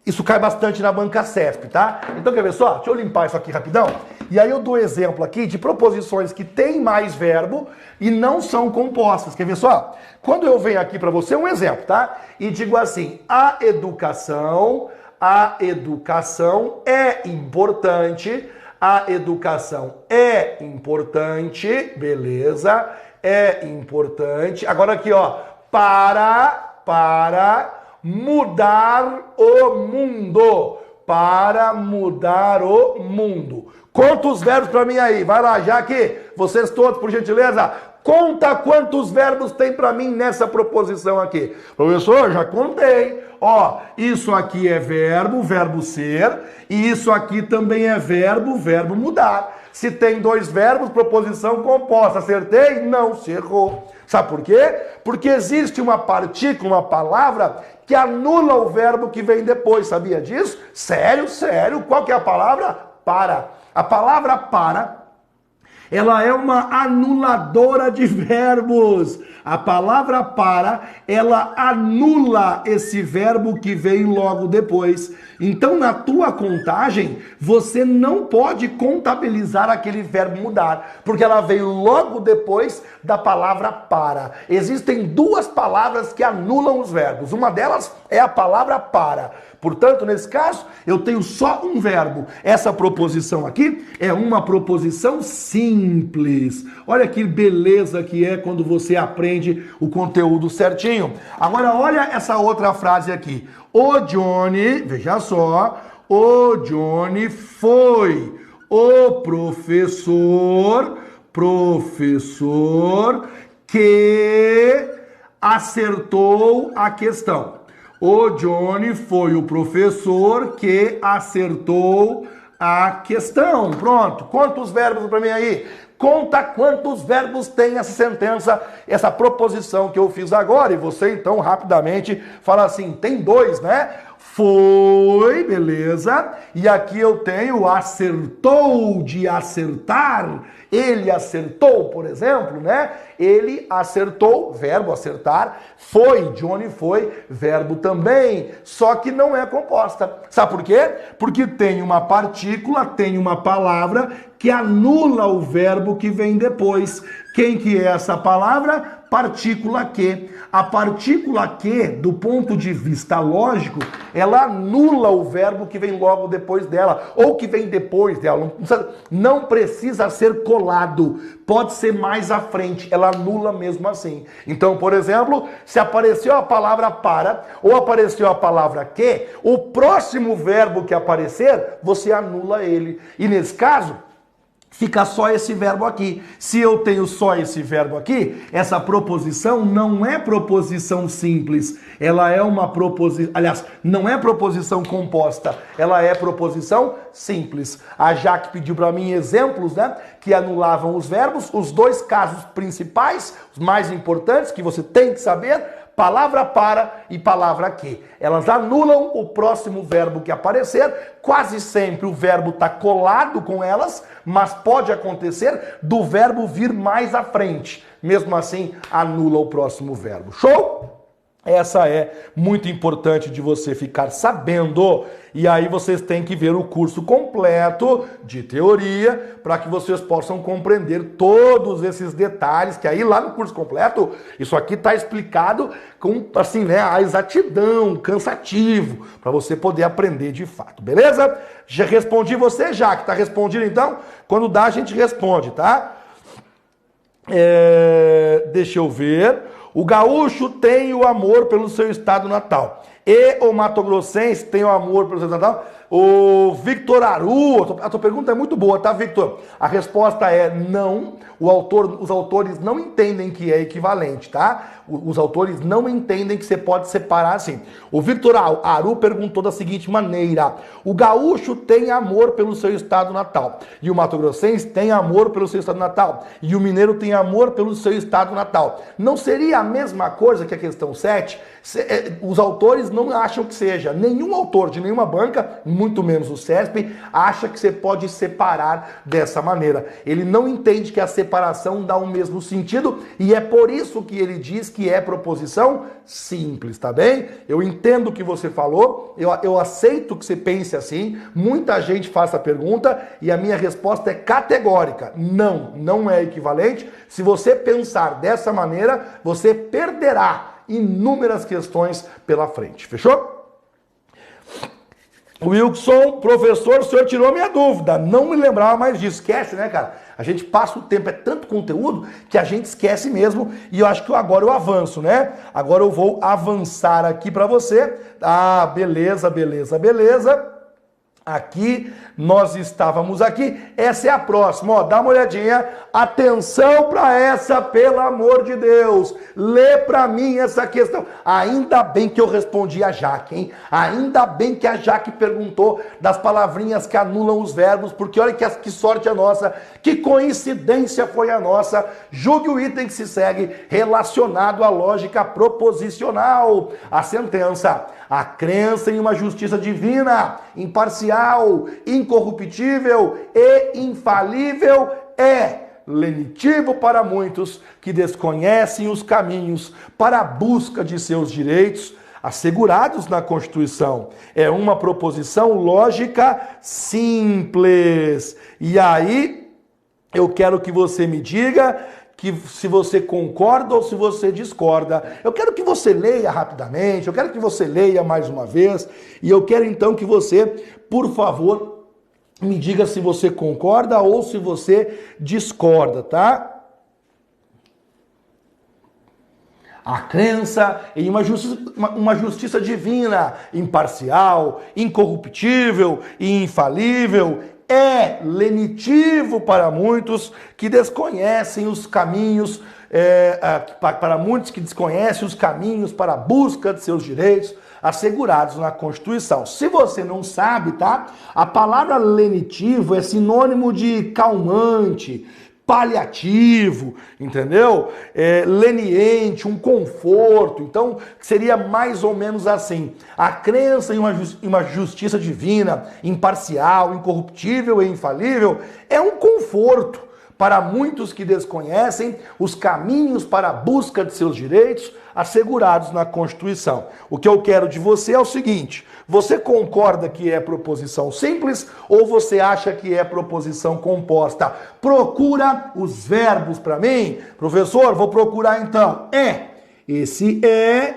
isso cai bastante na banca CESP, tá? Então, quer ver só? Deixa eu limpar isso aqui rapidão. E aí eu dou exemplo aqui de proposições que têm mais verbo e não são compostas. Quer ver só? Quando eu venho aqui para você, um exemplo, tá? E digo assim, a educação é importante. A educação é importante, beleza? É importante. Agora aqui, ó, para mudar o mundo. Para mudar o mundo. Conta os verbos para mim aí. Vai lá, Jaque. Vocês todos, por gentileza, conta quantos verbos tem para mim nessa proposição aqui. Professor, já contei. Ó, isso aqui é verbo ser, e isso aqui também é verbo mudar. Se tem 2 verbos, proposição composta. Acertei? Não, se errou. Sabe por quê? Porque existe uma partícula, uma palavra, que anula o verbo que vem depois. Sabia disso? Sério, sério. Qual que é a palavra? Para. A palavra para, ela é uma anuladora de verbos. A palavra para, ela anula esse verbo que vem logo depois. Então, na tua contagem, você não pode contabilizar aquele verbo mudar, porque ela veio logo depois da palavra para. Existem 2 palavras que anulam os verbos. Uma delas é a palavra para. Portanto, nesse caso, eu tenho só um verbo. Essa proposição aqui é uma proposição simples. Olha que beleza que é quando você aprende o conteúdo certinho. Agora, olha essa outra frase aqui. O Johnny, veja só, o Johnny foi o professor que acertou a questão. O Johnny foi o professor que acertou a questão. Pronto. Quantos verbos para mim aí? Conta quantos verbos tem essa sentença, essa proposição que eu fiz agora. E você, então, rapidamente fala assim, tem 2, né? Foi, beleza. E aqui eu tenho acertou de acertar. Ele acertou, por exemplo, né? Ele acertou, verbo acertar. Foi, Johnny foi, verbo também. Só que não é composta. Sabe por quê? Porque tem uma partícula, tem uma palavra que anula o verbo que vem depois. Quem que é essa palavra? Partícula que. A partícula que, do ponto de vista lógico, ela anula o verbo que vem logo depois dela, ou que vem depois dela. Não precisa ser colado, pode ser mais à frente, ela anula mesmo assim. Então, por exemplo, se apareceu a palavra para, ou apareceu a palavra que, o próximo verbo que aparecer, você anula ele. E nesse caso, fica só esse verbo aqui. Se eu tenho só esse verbo aqui, essa proposição não é proposição simples. Ela é uma proposição... Aliás, não é proposição composta. Ela é proposição simples. A Jaque pediu para mim exemplos, né? Que anulavam os verbos. Os 2 casos principais, os mais importantes, que você tem que saber... Palavra para e palavra que. Elas anulam o próximo verbo que aparecer. Quase sempre o verbo está colado com elas, mas pode acontecer do verbo vir mais à frente. Mesmo assim, anula o próximo verbo. Show? Essa é muito importante de você ficar sabendo. E aí vocês têm que ver o curso completo de teoria para que vocês possam compreender todos esses detalhes, que aí lá no curso completo, isso aqui está explicado com, assim, né, a exatidão, cansativo, para você poder aprender de fato, beleza? Já respondi você, já que está respondido então? Quando dá a gente responde, tá? Deixa eu ver... O gaúcho tem o amor pelo seu estado natal. E o mato-grossense tem o amor pelo seu estado natal. O Victor Aru, a tua pergunta é muito boa, tá, Victor? A resposta é não. Os autores não entendem que é equivalente, tá? Os autores não entendem que você pode separar assim. O Victor Aru perguntou da seguinte maneira: o gaúcho tem amor pelo seu estado natal. E o mato-grossense tem amor pelo seu estado natal. E o mineiro tem amor pelo seu estado natal. Não seria a mesma coisa que a questão 7? Os autores não acham que seja. Nenhum autor de nenhuma banca, muito menos o CESP, acha que você pode separar dessa maneira. Ele não entende que a separação dá o mesmo sentido e é por isso que ele diz que é proposição simples, tá bem? Eu entendo o que você falou, eu aceito que você pense assim, muita gente faz essa pergunta e a minha resposta é categórica. Não, não é equivalente. Se você pensar dessa maneira, você perderá inúmeras questões pela frente. Fechou? Wilson, professor, o senhor tirou minha dúvida. Não me lembrava mais disso. Esquece, né, cara? A gente passa o tempo, é tanto conteúdo que a gente esquece mesmo. E eu acho que agora eu avanço, né? Agora eu vou avançar aqui para você. Ah, beleza, beleza, beleza. Aqui, nós estávamos aqui. Essa é a próxima, ó, dá uma olhadinha. Atenção para essa, pelo amor de Deus. Lê para mim essa questão. Ainda bem que eu respondi a Jaque, hein? Ainda bem que a Jaque perguntou das palavrinhas que anulam os verbos, porque olha que sorte a nossa, que coincidência foi a nossa. Julgue o item que se segue relacionado à lógica proposicional. A sentença: a crença em uma justiça divina, imparcial, incorruptível e infalível é lenitivo para muitos que desconhecem os caminhos para a busca de seus direitos assegurados na Constituição. É uma proposição lógica simples. E aí, eu quero que você me diga que se você concorda ou se você discorda. Eu quero que você leia rapidamente, eu quero que você leia mais uma vez, e eu quero então que você, por favor, me diga se você concorda ou se você discorda, tá? A crença em uma justiça divina, imparcial, incorruptível e infalível É lenitivo para muitos que desconhecem os caminhos, para muitos que desconhecem os caminhos para a busca de seus direitos assegurados na Constituição. Se você não sabe, tá? A palavra lenitivo é sinônimo de calmante, paliativo, entendeu? Leniente, um conforto. Então, seria mais ou menos assim. A crença em uma justiça divina, imparcial, incorruptível e infalível é um conforto para muitos que desconhecem os caminhos para a busca de seus direitos assegurados na Constituição. O que eu quero de você é o seguinte: você concorda que é proposição simples ou você acha que é proposição composta? Procura os verbos para mim. Professor, vou procurar então. Esse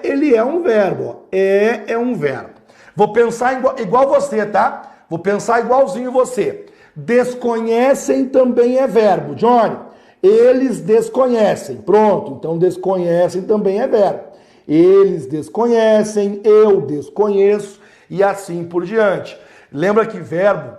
ele é um verbo. É um verbo. Vou pensar igual você, tá? Vou pensar igualzinho você. Desconhecem também é verbo. Johnny, eles desconhecem. Pronto, então desconhecem também é verbo. Eles desconhecem, eu desconheço e assim por diante. Lembra que verbo,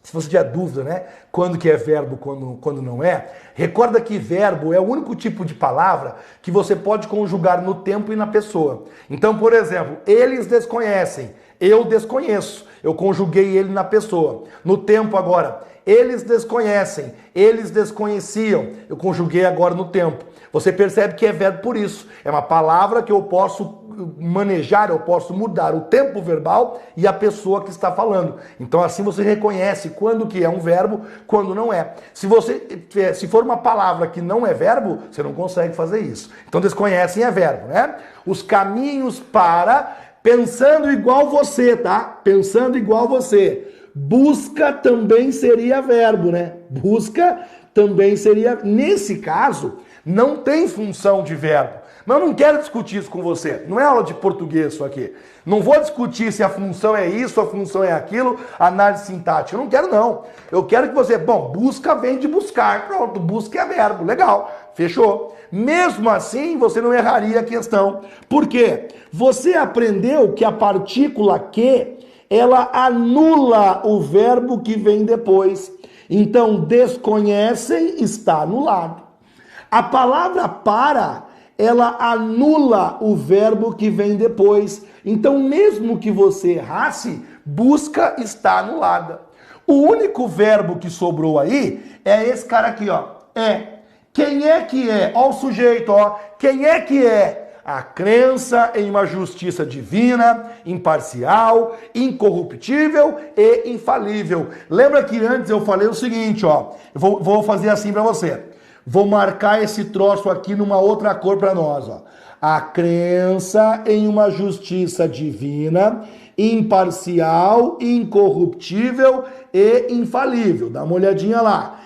se você tiver dúvida, né? Quando que é verbo, quando não é, recorda que verbo é o único tipo de palavra que você pode conjugar no tempo e na pessoa. Então, por exemplo, eles desconhecem, eu desconheço. Eu conjuguei ele na pessoa. No tempo agora, eles desconhecem, eles desconheciam. Eu conjuguei agora no tempo. Você percebe que é verbo por isso. É uma palavra que eu posso manejar, eu posso mudar o tempo verbal e a pessoa que está falando. Então assim você reconhece quando que é um verbo, quando não é. Se for uma palavra que não é verbo, você não consegue fazer isso. Então desconhecem é verbo, né? Os caminhos para... Pensando igual você, tá? Pensando igual você. Busca também seria verbo, né? Busca também seria... Nesse caso, não tem função de verbo. Mas eu não quero discutir isso com você. Não é aula de português isso aqui. Não vou discutir se a função é isso, a função é aquilo, análise sintática. Eu não quero, não. Eu quero que você... Bom, busca vem de buscar. Pronto, busca é verbo. Legal. Fechou. Mesmo assim, você não erraria a questão. Por quê? Você aprendeu que a partícula que, ela anula o verbo que vem depois. Então, desconhecem está anulado. A palavra para, ela anula o verbo que vem depois. Então, mesmo que você errasse, busca está anulada. O único verbo que sobrou aí é esse cara aqui, ó. É. Quem é que é? Ó o sujeito, ó. Quem é que é? A crença em uma justiça divina, imparcial, incorruptível e infalível. Lembra que antes eu falei o seguinte, ó. Vou fazer assim para você. Vou marcar esse troço aqui numa outra cor para nós, ó. A crença em uma justiça divina, imparcial, incorruptível e infalível. Dá uma olhadinha lá.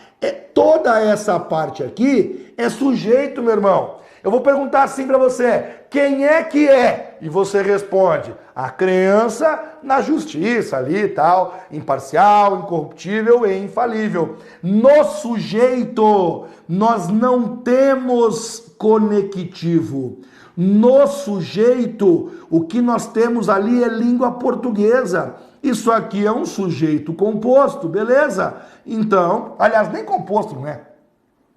Toda essa parte aqui é sujeito, meu irmão. Eu vou perguntar assim para você, quem é que é? E você responde, a crença na justiça ali e tal, imparcial, incorruptível e infalível. No sujeito, nós não temos conectivo. No sujeito, o que nós temos ali é língua portuguesa. Isso aqui é um sujeito composto, beleza? Então, aliás, nem composto, não é?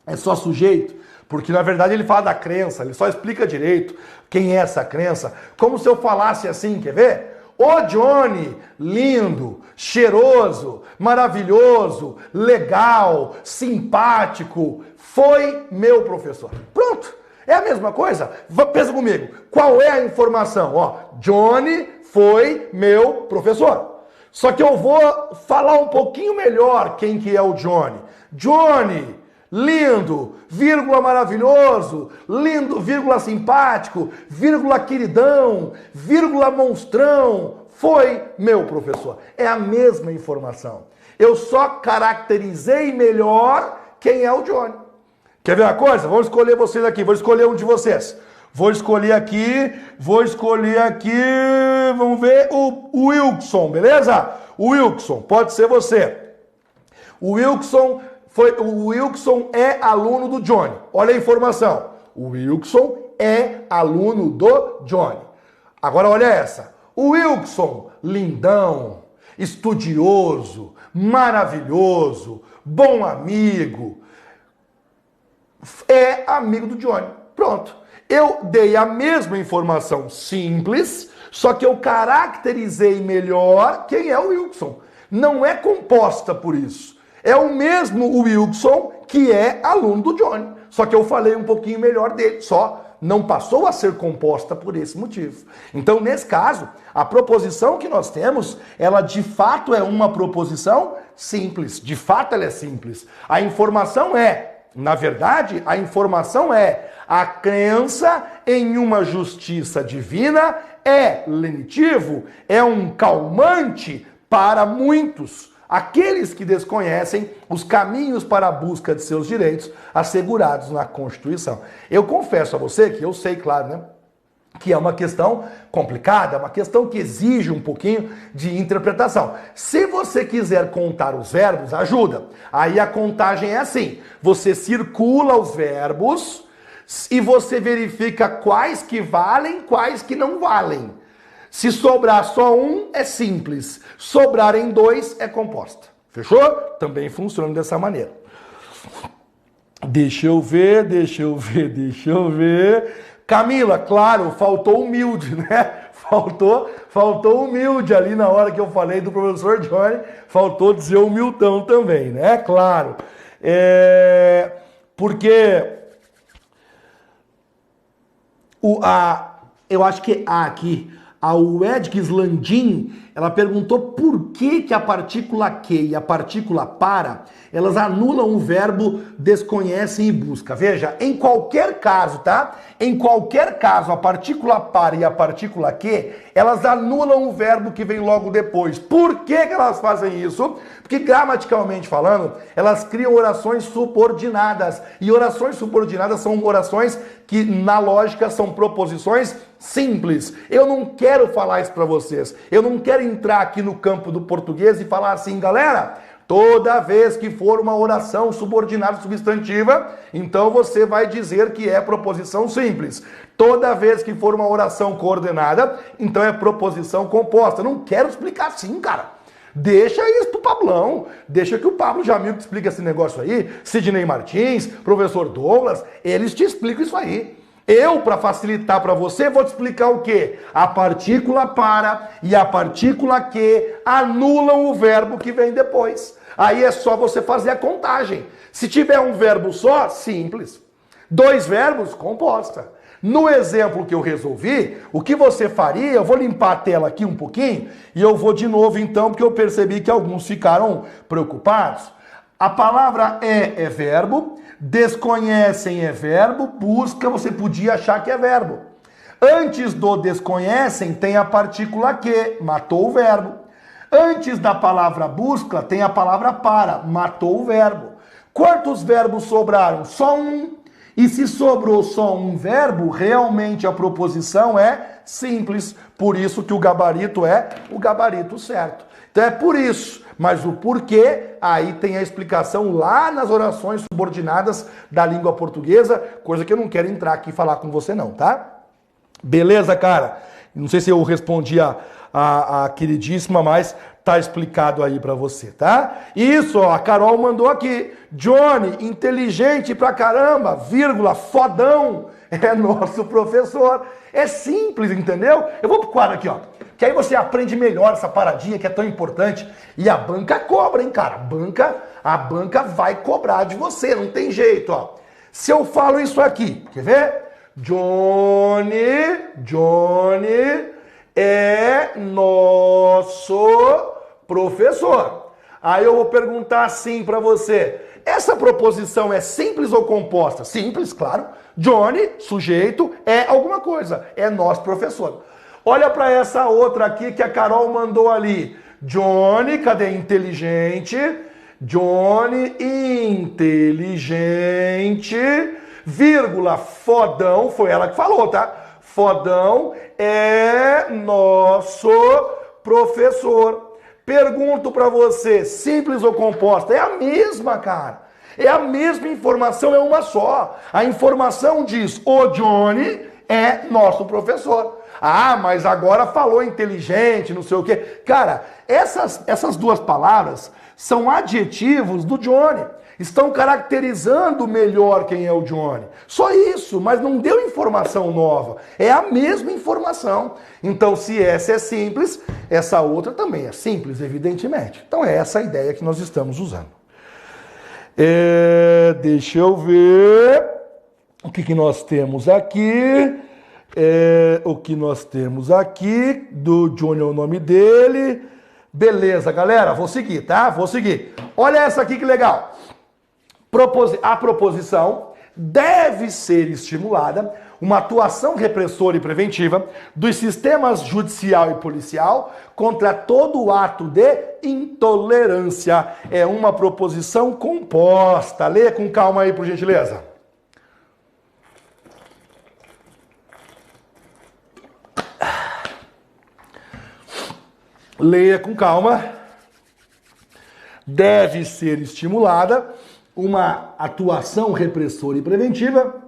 É só sujeito, porque na verdade ele fala da crença, ele só explica direito quem é essa crença. Como se eu falasse assim, quer ver? Ô Johnny, lindo, cheiroso, maravilhoso, legal, simpático, foi meu professor. Pronto, é a mesma coisa. Pensa comigo, qual é a informação? Ó, Johnny foi meu professor. Só que eu vou falar um pouquinho melhor quem que é o Johnny. Johnny, lindo, vírgula maravilhoso, lindo, vírgula simpático, vírgula queridão, vírgula monstrão, foi meu professor. É a mesma informação. Eu só caracterizei melhor quem é o Johnny. Quer ver uma coisa? Vamos escolher vocês aqui, vou escolher um de vocês. Vou escolher aqui, vamos ver o Wilson, beleza? O Wilson, pode ser você. O Wilson é aluno do Johnny. Olha a informação. O Wilson é aluno do Johnny. Agora olha essa. O Wilson, lindão, estudioso, maravilhoso, bom amigo, é amigo do Johnny. Pronto. Eu dei a mesma informação simples, só que eu caracterizei melhor quem é o Wilson. Não é composta por isso. É o mesmo Wilson que é aluno do Johnny. Só que eu falei um pouquinho melhor dele. Só não passou a ser composta por esse motivo. Então, nesse caso, a proposição que nós temos, ela de fato é uma proposição simples. De fato, ela é simples. A informação na verdade, a informação a crença em uma justiça divina é lenitivo, é um calmante para muitos, aqueles que desconhecem os caminhos para a busca de seus direitos assegurados na Constituição. Eu confesso a você que eu sei, claro, né, que é uma questão complicada, uma questão que exige um pouquinho de interpretação. Se você quiser contar os verbos, ajuda. Aí a contagem é assim, você circula os verbos e você verifica quais que valem, quais que não valem. Se sobrar só um, é simples. Sobrarem dois, é composta. Fechou? Também funciona dessa maneira. Deixa eu ver. Camila, claro, faltou humilde, né? Faltou humilde ali na hora que eu falei do professor Johnny, faltou dizer humildão também, né? Claro. Porque eu acho que aqui, a Wedkis Landim, ela perguntou por que a partícula que e a partícula para, elas anulam o verbo desconhecem e busca. Veja, em qualquer caso, tá? Em qualquer caso, a partícula para e a partícula que, elas anulam o verbo que vem logo depois. Por que elas fazem isso? Porque gramaticalmente falando, elas criam orações subordinadas. E orações subordinadas são orações que, na lógica, são proposições simples. Eu não quero falar isso para vocês. Eu não quero entrar aqui no campo do português e falar assim, galera, toda vez que for uma oração subordinada substantiva, então você vai dizer que é proposição simples. Toda vez que for uma oração coordenada, então é proposição composta. Não quero explicar assim, cara. Deixa isso pro Pablão. Deixa que o Pablo Jamil te explica esse negócio aí. Sidney Martins, professor Douglas, eles te explicam isso aí. Eu, para facilitar para você, vou te explicar o quê? A partícula para e a partícula que anulam o verbo que vem depois. Aí é só você fazer a contagem. Se tiver um verbo só, simples. Dois verbos, composta. No exemplo que eu resolvi, o que você faria, eu vou limpar a tela aqui um pouquinho e eu vou de novo então, porque eu percebi que alguns ficaram preocupados. A palavra é verbo, desconhecem é verbo, busca você podia achar que é verbo. Antes do desconhecem tem a partícula que, matou o verbo. Antes da palavra busca tem a palavra para, matou o verbo. Quantos verbos sobraram? Só um. E se sobrou só um verbo, realmente a proposição é simples. Por isso que o gabarito é o gabarito certo. Então é por isso. Mas o porquê, aí tem a explicação lá nas orações subordinadas da língua portuguesa, coisa que eu não quero entrar aqui e falar com você não, tá? Beleza, cara? Não sei se eu respondi a queridíssima, mas tá explicado aí pra você, tá? Isso, ó, a Carol mandou aqui. Johnny, inteligente pra caramba, vírgula, fodão, é nosso professor. É simples, entendeu? Eu vou pro quadro aqui, ó. Que aí você aprende melhor essa paradinha que é tão importante. E a banca cobra, hein, cara? A banca vai cobrar de você, não tem jeito, ó. Se eu falo isso aqui, quer ver? Johnny é nosso professor. Aí eu vou perguntar assim pra você. Essa proposição é simples ou composta? Simples, claro. Johnny, sujeito, é alguma coisa. É nosso professor. Olha para essa outra aqui que a Carol mandou ali. Johnny, cadê inteligente? Johnny, inteligente, vírgula, fodão, foi ela que falou, tá? Fodão é nosso professor. Pergunto para você, simples ou composta? É a mesma, cara. É a mesma informação, é uma só. A informação diz, o Johnny é nosso professor. Ah, mas agora falou inteligente, não sei o quê. Cara, essas duas palavras são adjetivos do Johnny. Estão caracterizando melhor quem é o Johnny. Só isso, mas não deu informação nova. É a mesma informação. Então, se essa é simples, essa outra também é simples, evidentemente. Então, é essa a ideia que nós estamos usando. Deixa eu ver o que nós temos aqui. O que nós temos aqui, do Johnny é o nome dele. Beleza, galera, vou seguir, tá? Vou seguir. Olha essa aqui que legal. A proposição deve ser estimulada uma atuação repressora e preventiva dos sistemas judicial e policial contra todo ato de intolerância. É uma proposição composta. Leia com calma aí, por gentileza. Leia com calma. Deve ser estimulada uma atuação repressora e preventiva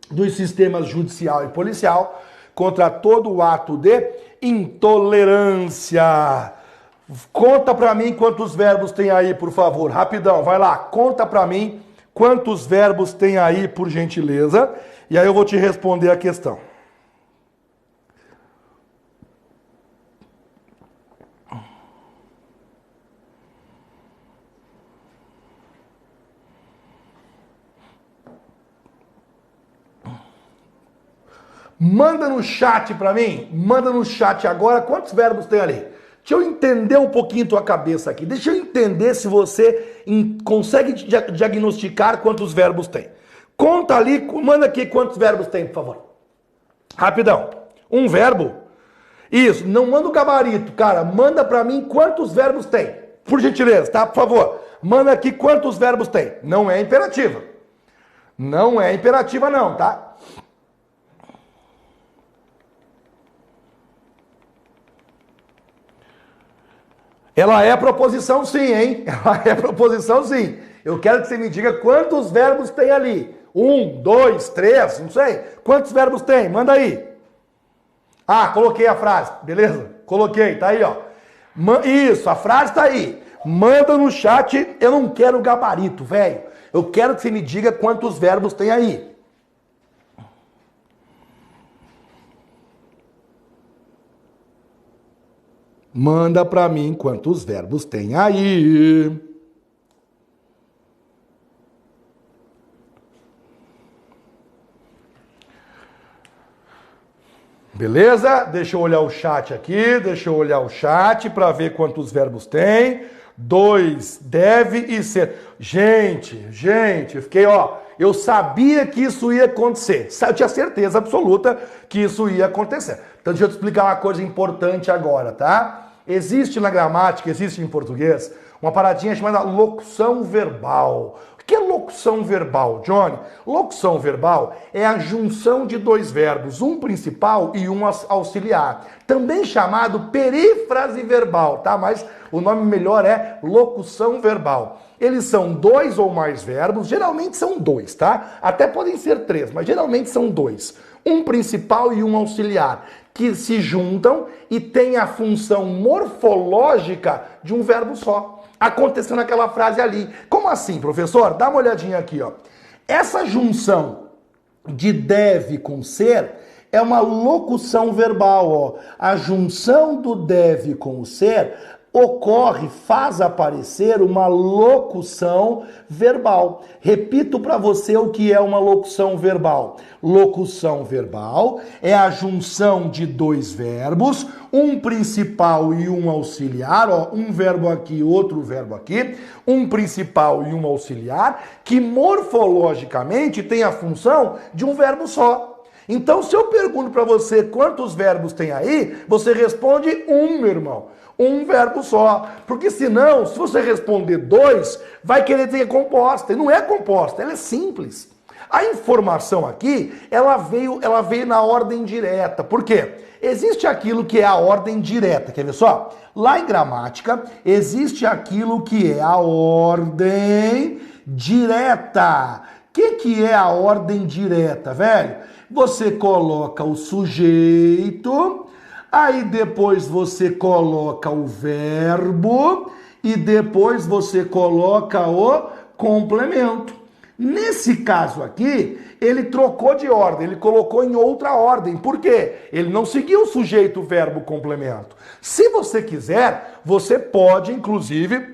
dos sistemas judicial e policial contra todo ato de intolerância. Conta pra mim quantos verbos tem aí, por favor. Rapidão, vai lá. Conta pra mim quantos verbos tem aí, por gentileza. E aí eu vou te responder a questão. Manda no chat pra mim, manda no chat agora quantos verbos tem ali. Deixa eu entender um pouquinho tua cabeça aqui. Deixa eu entender se você consegue diagnosticar quantos verbos tem. Conta ali, manda aqui quantos verbos tem, por favor. Rapidão. Um verbo? Isso, não manda o gabarito, cara. Manda pra mim quantos verbos tem. Por gentileza, tá? Por favor. Manda aqui quantos verbos tem. Não é imperativa. Não é imperativa não, tá? Ela é proposição sim, hein? Ela é proposição sim. Eu quero que você me diga quantos verbos tem ali. 1, 2, 3, não sei. Quantos verbos tem? Manda aí. Ah, coloquei a frase, beleza? Coloquei, tá aí, ó. Isso, a frase tá aí. Manda no chat, eu não quero gabarito, velho. Eu quero que você me diga quantos verbos tem aí. Manda pra mim quantos verbos tem aí. Beleza? Deixa eu olhar o chat aqui. Deixa eu olhar o chat para ver quantos verbos tem. 2, deve e ser. Gente, eu fiquei, ó. Eu sabia que isso ia acontecer. Eu tinha certeza absoluta que isso ia acontecer. Então deixa eu te explicar uma coisa importante agora, tá? Existe na gramática, existe em português, uma paradinha chamada locução verbal. O que é locução verbal, Johnny? Locução verbal é a junção de dois verbos, um principal e um auxiliar. Também chamado perífrase verbal, tá? Mas o nome melhor é locução verbal. Eles são dois ou mais verbos, geralmente são dois, tá? Até podem ser três, mas geralmente são dois. Um principal e um auxiliar, que se juntam e têm a função morfológica de um verbo só. Aconteceu naquela frase ali. Como assim, professor? Dá uma olhadinha aqui, ó. Essa junção de deve com ser é uma locução verbal, ó. A junção do deve com o ser ocorre, faz aparecer uma locução verbal. Repito para você o que é uma locução verbal. Locução verbal é a junção de dois verbos, um principal e um auxiliar, ó, um verbo aqui, outro verbo aqui, um principal e um auxiliar, que morfologicamente tem a função de um verbo só. Então, se eu pergunto para você quantos verbos tem aí, você responde um, meu irmão. Um verbo só. Porque senão, se você responder dois, vai querer ter composta. E não é composta, ela é simples. A informação aqui, ela veio na ordem direta. Por quê? Existe aquilo que é a ordem direta. Quer ver só? Lá em gramática, existe aquilo que é a ordem direta. O que é a ordem direta, velho? Você coloca o sujeito, aí depois você coloca o verbo e depois você coloca o complemento. Nesse caso aqui, ele trocou de ordem, ele colocou em outra ordem. Por quê? Ele não seguiu o sujeito, verbo, complemento. Se você quiser, você pode, inclusive,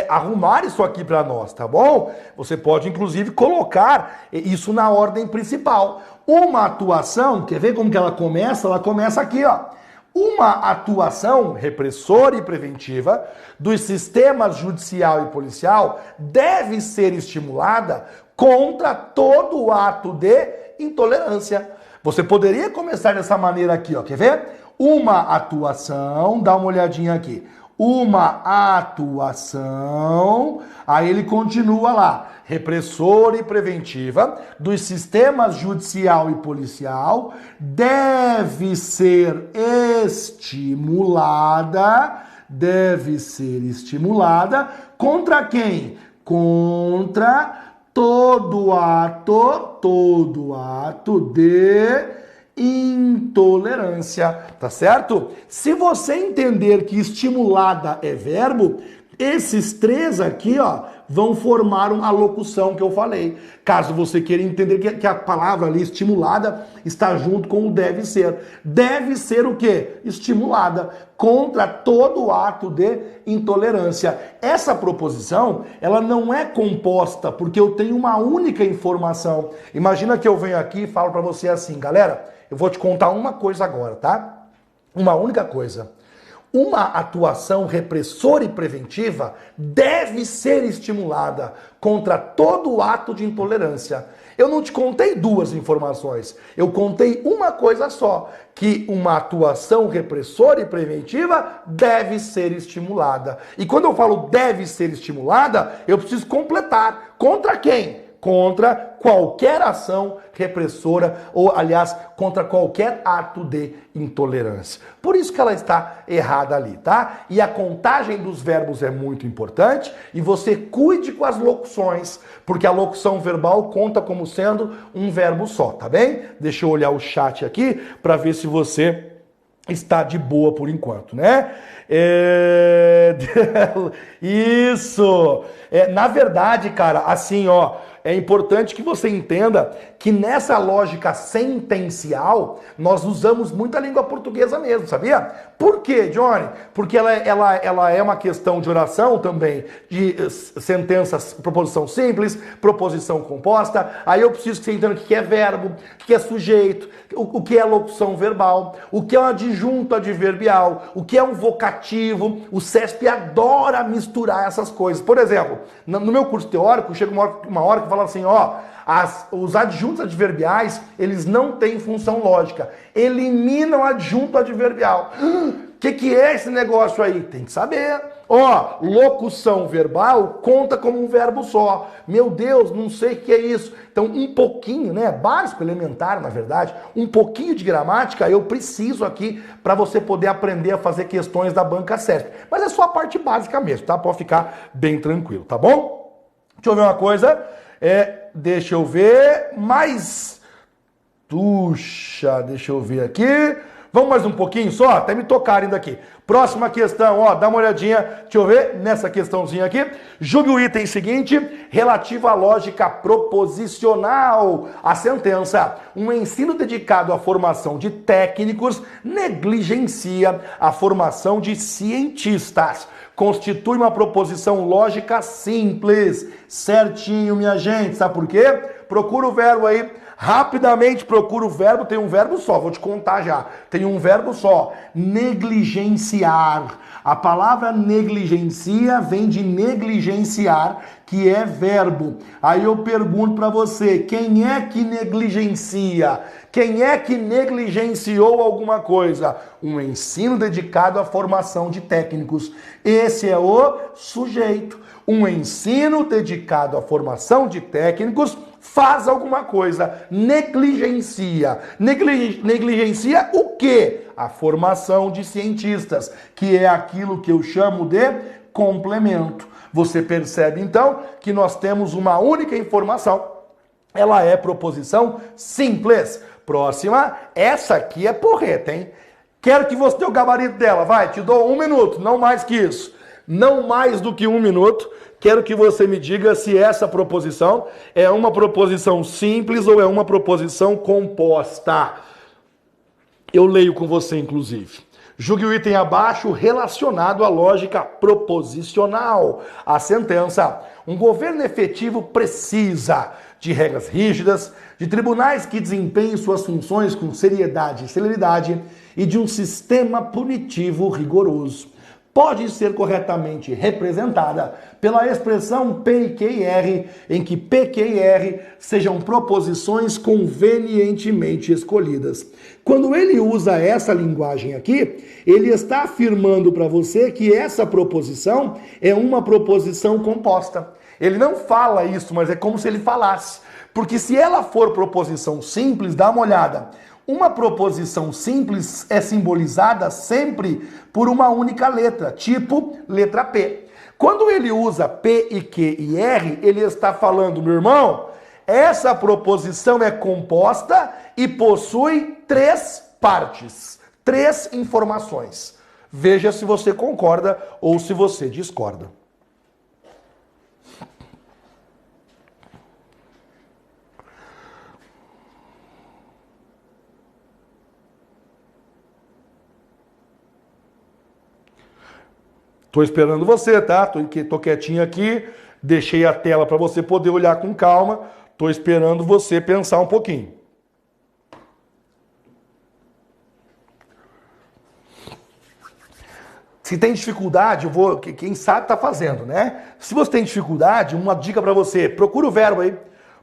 arrumar isso aqui para nós, tá bom? Você pode, inclusive, colocar isso na ordem principal. Uma atuação, quer ver como que ela começa? Ela começa aqui, ó. Uma atuação repressora e preventiva dos sistemas judicial e policial deve ser estimulada contra todo ato de intolerância. Você poderia começar dessa maneira aqui, ó. Quer ver? Uma atuação, dá uma olhadinha aqui. Uma atuação, aí ele continua lá, repressora e preventiva dos sistemas judicial e policial deve ser estimulada contra quem? Contra todo ato de intolerância, tá certo? Se você entender que estimulada é verbo, esses três aqui, ó, vão formar uma locução que eu falei. Caso você queira entender que a palavra ali, estimulada, está junto com o deve ser. Deve ser o quê? Estimulada contra todo ato de intolerância. Essa proposição, ela não é composta porque eu tenho uma única informação. Imagina que eu venho aqui e falo para você assim, galera, eu vou te contar uma coisa agora, tá? Uma única coisa. Uma atuação repressora e preventiva deve ser estimulada contra todo ato de intolerância. Eu não te contei duas informações, eu contei uma coisa só, que uma atuação repressora e preventiva deve ser estimulada. E quando eu falo deve ser estimulada, eu preciso completar. Contra quem? Contra qualquer ação repressora ou, aliás, contra qualquer ato de intolerância. Por isso que ela está errada ali, tá? E a contagem dos verbos é muito importante e você cuide com as locuções, porque a locução verbal conta como sendo um verbo só, tá bem? Deixa eu olhar o chat aqui para ver se você está de boa por enquanto, né? Isso! Na verdade, cara, assim, ó, é importante que você entenda que nessa lógica sentencial, nós usamos muita língua portuguesa mesmo, sabia? Por quê, Johnny? Porque ela é uma questão de oração também, de sentenças, proposição simples, proposição composta. Aí eu preciso que você entenda o que é verbo, o que é sujeito, o que é locução verbal, o que é um adjunto adverbial, o que é um vocativo. O CESP adora misturar essas coisas. Por exemplo, no meu curso teórico, chega uma hora que fala assim, ó, os adjuntos adverbiais, eles não têm função lógica. Eliminam adjunto adverbial. O que é esse negócio aí? Tem que saber. Ó, locução verbal conta como um verbo só. Meu Deus, não sei o que é isso. Então, um pouquinho, né? Básico, elementar, na verdade, um pouquinho de gramática eu preciso aqui para você poder aprender a fazer questões da banca CESP. Mas é só a parte básica mesmo, tá? Pode ficar bem tranquilo, tá bom? Deixa eu ver uma coisa. Deixa eu ver. Mais. Puxa, deixa eu ver aqui. Vamos mais um pouquinho só? Até me tocarem daqui. Próxima questão, ó, dá uma olhadinha. Deixa eu ver nessa questãozinha aqui. Julgue o item seguinte, relativo à lógica proposicional. A sentença. Um ensino dedicado à formação de técnicos negligencia a formação de cientistas. Constitui uma proposição lógica simples. Certinho, minha gente. Sabe por quê? Procura o verbo aí. Rapidamente procura o verbo, tem um verbo só, vou te contar já. Tem um verbo só, negligenciar. A palavra negligencia vem de negligenciar, que é verbo. Aí eu pergunto para você, quem é que negligencia? Quem é que negligenciou alguma coisa? Um ensino dedicado à formação de técnicos. Esse é o sujeito. Um ensino dedicado à formação de técnicos faz alguma coisa, negligencia. Negligencia o quê? A formação de cientistas, que é aquilo que eu chamo de complemento. Você percebe, então, que nós temos uma única informação ela é proposição simples. Próxima, essa aqui é porreta, hein? Quero que você dê o gabarito dela, vai, te dou 1 minuto, não mais que isso. Não mais do que 1 minuto. Quero que você me diga se essa proposição é uma proposição simples ou é uma proposição composta. Eu leio com você, inclusive. Julgue o item abaixo relacionado à lógica proposicional. A sentença: um governo efetivo precisa de regras rígidas, de tribunais que desempenhem suas funções com seriedade e celeridade e de um sistema punitivo rigoroso. Pode ser corretamente representada pela expressão P e Q e R, em que P, Q e R sejam proposições convenientemente escolhidas. Quando ele usa essa linguagem aqui, ele está afirmando para você que essa proposição é uma proposição composta. Ele não fala isso, mas é como se ele falasse. Porque se ela for proposição simples, dá uma olhada. Uma proposição simples é simbolizada sempre por uma única letra, tipo letra P. Quando ele usa P e Q e R, ele está falando, meu irmão, essa proposição é composta e possui 3 partes, 3 informações. Veja se você concorda ou se você discorda. Tô esperando você, tá? Tô quietinho aqui, deixei a tela para você poder olhar com calma. Tô esperando você pensar um pouquinho. Se tem dificuldade, quem sabe tá fazendo, né? Se você tem dificuldade, uma dica para você, procura o verbo aí.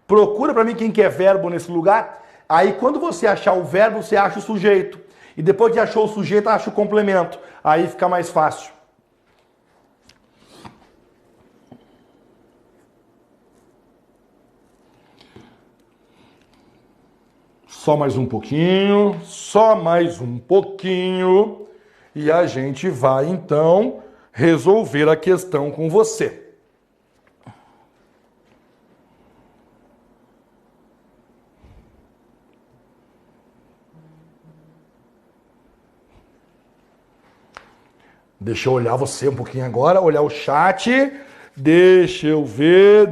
Procura para mim quem quer verbo nesse lugar. Aí quando você achar o verbo, você acha o sujeito. E depois que achou o sujeito, acha o complemento. Aí fica mais fácil. Só mais um pouquinho, e a gente vai então resolver a questão com você. Deixa eu olhar você um pouquinho agora, olhar o chat. Deixa eu ver.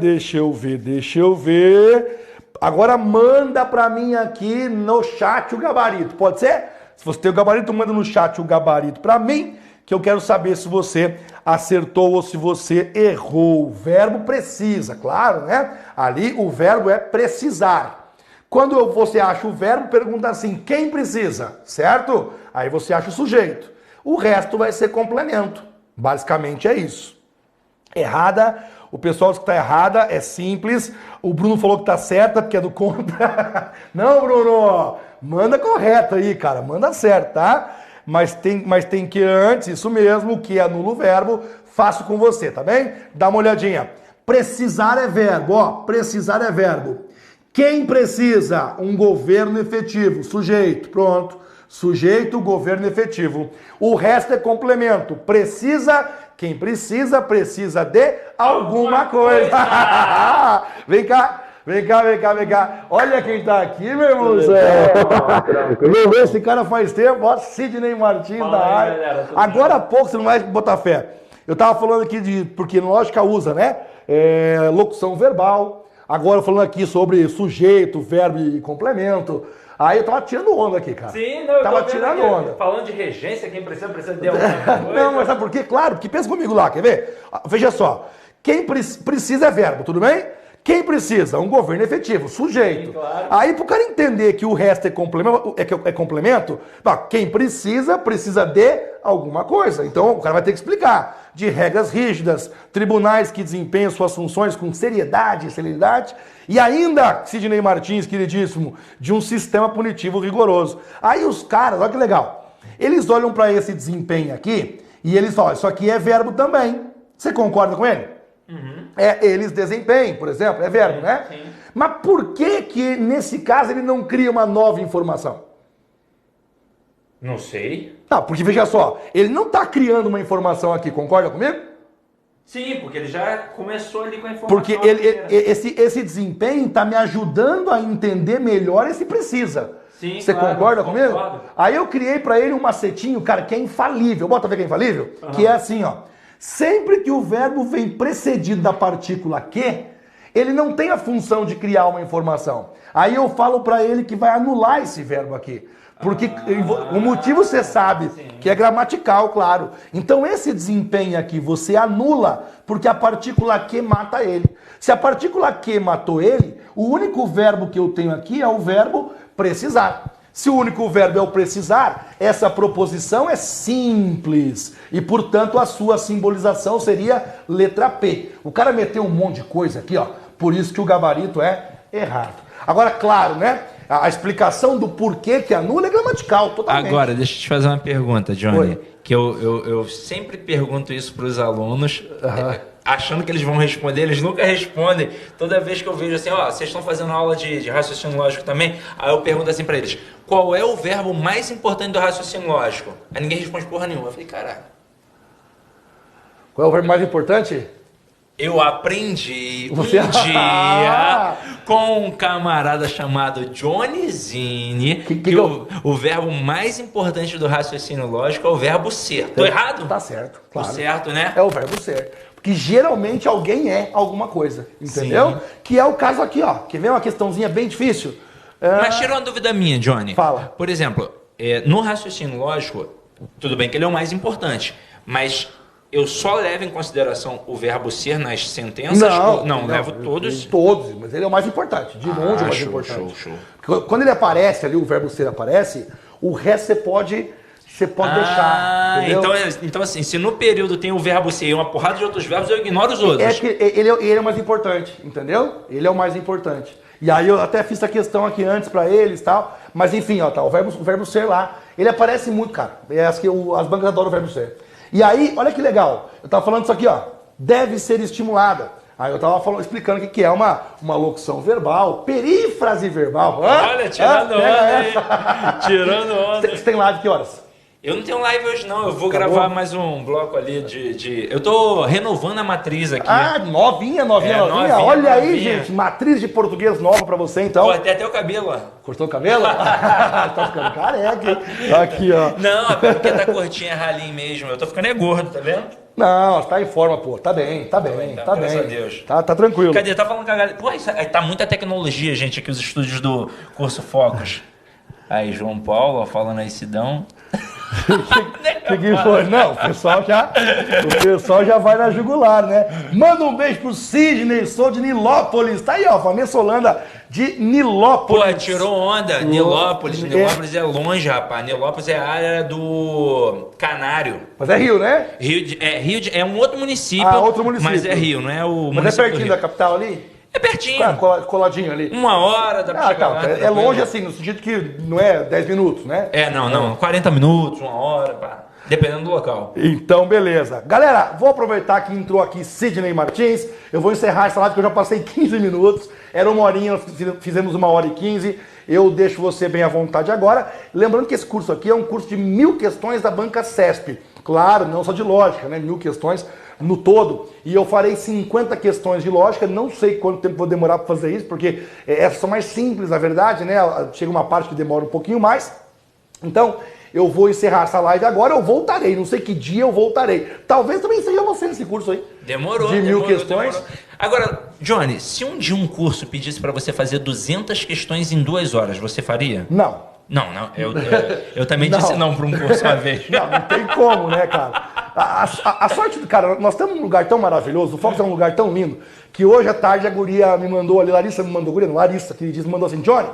Agora manda para mim aqui no chat o gabarito, pode ser? Se você tem o gabarito, manda no chat o gabarito para mim, que eu quero saber se você acertou ou se você errou. O verbo precisa, claro, né? Ali o verbo é precisar. Quando você acha o verbo, pergunta assim, quem precisa, certo? Aí você acha o sujeito. O resto vai ser complemento. Basicamente é isso. Errada. O pessoal diz que está errada, é simples. O Bruno falou que está certa, porque é do contra. Não, Bruno! Manda correto aí, cara. Manda certo, tá? Mas tem que antes, isso mesmo, que anula o verbo, faço com você, tá bem? Dá uma olhadinha. Precisar é verbo, ó. Precisar é verbo. Quem precisa? Um governo efetivo. Sujeito, pronto. Sujeito, governo efetivo. O resto é complemento. Precisa... Quem precisa de alguma coisa. Vem cá. Olha quem tá aqui, meu irmão. Meu Deus, esse cara faz tempo. Ó, Sidney Martins da área. Galera, agora há pouco, você não vai botar fé. Eu tava falando aqui porque lógica usa, né? Locução verbal. Agora falando aqui sobre sujeito, verbo e complemento. Aí eu tava tirando onda aqui, cara. Sim, não, eu tava tirando onda. Falando de regência, quem precisa de alguma coisa. Não, mas sabe por quê? Claro, porque pensa comigo lá, quer ver? Veja só, quem precisa é verbo, tudo bem? Quem precisa? Um governo efetivo, sujeito. Sim, claro. Aí pro cara entender que o resto é complemento, quem precisa de alguma coisa. Então o cara vai ter que explicar. De regras rígidas, tribunais que desempenham suas funções com seriedade e celeridade, e ainda, Sidney Martins, queridíssimo, de um sistema punitivo rigoroso. Aí os caras, olha que legal, eles olham para esse desempenho aqui e eles falam, isso aqui é verbo também. Você concorda com ele? Uhum. Eles desempenham, por exemplo, é verbo, né? Sim. Mas por que nesse caso ele não cria uma nova informação? Não sei. Tá, porque veja só, ele não está criando uma informação aqui, concorda comigo? Sim, porque ele já começou ali com a informação. Porque esse desempenho está me ajudando a entender melhor esse precisa. Sim, você claro, concorda comigo? concordo. Aí eu criei para ele um macetinho, cara, que é infalível. Bota ver que é infalível? Que é assim, ó. Sempre que o verbo vem precedido da partícula que, ele não tem a função de criar uma informação. Aí eu falo para ele que vai anular esse verbo aqui. Porque o motivo você sabe, que é gramatical, claro. Então esse desempenho aqui você anula, porque a partícula que mata ele. Se a partícula que matou ele, o único verbo que eu tenho aqui é o verbo precisar. Se o único verbo é o precisar, essa proposição é simples. E, portanto, a sua simbolização seria letra P. O cara meteu um monte de coisa aqui, ó. Por isso que o gabarito é errado. Agora, claro, né? A explicação do porquê que anula é gramatical, totalmente. Agora, deixa eu te fazer uma pergunta, Johnny. Oi. Que eu sempre pergunto isso para os alunos, achando que eles vão responder, eles nunca respondem. Toda vez que eu vejo assim, ó, vocês estão fazendo aula de raciocínio lógico também, aí eu pergunto assim para eles, qual é o verbo mais importante do raciocínio lógico? Aí ninguém responde porra nenhuma. Eu falei, caraca. Qual é o verbo mais importante? Eu aprendi Você... um dia com um camarada chamado Johnny Zini que o verbo mais importante do raciocínio lógico é o verbo ser. Tô errado? Tá certo, claro. Tô certo, né? É o verbo ser. Porque geralmente alguém é alguma coisa, entendeu? Sim. Que é o caso aqui, ó. Que vem uma questãozinha bem difícil. Mas tirou uma dúvida minha, Johnny. Fala. Por exemplo, no raciocínio lógico, tudo bem que ele é o mais importante, mas eu só levo em consideração o verbo ser nas sentenças? Não, levo todos. Todos, mas ele é o mais importante. De longe é o mais importante. Show. Porque quando ele aparece ali, o verbo ser aparece, o resto você pode deixar. Entendeu? Então, assim, se no período tem o verbo ser e uma porrada de outros verbos, eu ignoro os outros. É que ele é o mais importante, entendeu? Ele é o mais importante. E aí eu até fiz a questão aqui antes pra eles e tal. Mas enfim, ó, tá, o verbo ser lá, ele aparece muito, cara. As bancas adoram o verbo ser. E aí, olha que legal, eu tava falando isso aqui, ó, deve ser estimulada. Aí eu tava explicando o que é uma locução verbal, perífrase verbal. Olha, tirando onda aí. Tirando onda. Você tem live que horas? Eu não tenho live hoje não, eu vou gravar mais um bloco ali Eu tô renovando a matriz aqui. Ah, novinha. Olha aí, gente, matriz de português nova pra você, então. Cortei até o cabelo, ó. Cortou o cabelo? Tá ficando careca, hein? Aqui, ó. Não, é porque tá curtinha, ralinho mesmo. Eu tô ficando gordo, tá vendo? Não, tá em forma, pô. Tá bem. Graças a Deus. Tá tranquilo. Cadê? Tá falando com a galera. Pô, tá muita tecnologia, gente, aqui, os estúdios do Curso Focus. Aí, João Paulo, ó, falando aí, Sidão. Que foi? Não, o pessoal já vai na jugular, né? Manda um beijo pro Sidney, sou de Nilópolis. Tá aí, ó, Vanessa Holanda de Nilópolis. Pô, tirou onda. Nilópolis é longe, rapaz. Nilópolis é a área do Canário. Mas é Rio, né? É um outro município. Outro município. Mas é Rio, não é o Mas município é pertinho da capital ali? É pertinho. Coladinho ali. 1 hora dá pra chegar lá. É longe assim, no sentido que não é 10 minutos, né? Não. 40 minutos, 1 hora, pá. Dependendo do local. Então, beleza. Galera, vou aproveitar que entrou aqui Sidney Martins. Eu vou encerrar essa live que eu já passei 15 minutos. Era 1 horinha, nós fizemos 1h15. Eu deixo você bem à vontade agora. Lembrando que esse curso aqui é um curso de 1000 questões da banca CESP. Claro, não só de lógica, né? 1000 questões no todo. E eu farei 50 questões de lógica. Não sei quanto tempo vou demorar para fazer isso, porque essas são mais simples, na verdade, né? Chega uma parte que demora um pouquinho mais. Então, eu vou encerrar essa live agora, eu voltarei. Não sei que dia eu voltarei. Talvez também seja você nesse curso aí. Demorou. De 1000 questões. Demorou. Agora, Johnny, se um dia um curso pedisse para você fazer 200 questões em 2 horas, você faria? Não. Não. Eu também disse não para um curso uma vez. Não tem como, né, cara? A sorte do cara, nós estamos num lugar tão maravilhoso, o Fox é um lugar tão lindo, que hoje à tarde a guria me mandou ali, Larissa, que me mandou assim, Johnny,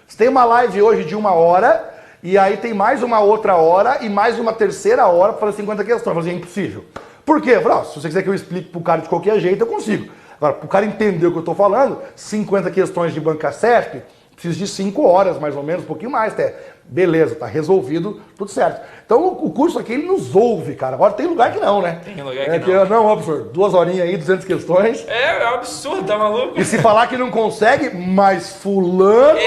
você tem uma live hoje de 1 hora, e aí tem mais uma outra hora e mais uma terceira hora para fazer 50 questões. Eu falei, é impossível. Por quê? Eu falei, se você quiser que eu explique pro cara de qualquer jeito, eu consigo. Agora, pro cara entender o que eu tô falando, 50 questões de banca CESP, preciso de 5 horas, mais ou menos, um pouquinho mais até. Beleza, tá resolvido, tudo certo. Então o curso aqui, ele nos ouve, cara. Agora tem lugar que não, né? Tem lugar que não. Não, professor, 2 horinhas aí, 200 questões. É um absurdo, tá maluco? E se falar que não consegue, mas fulano...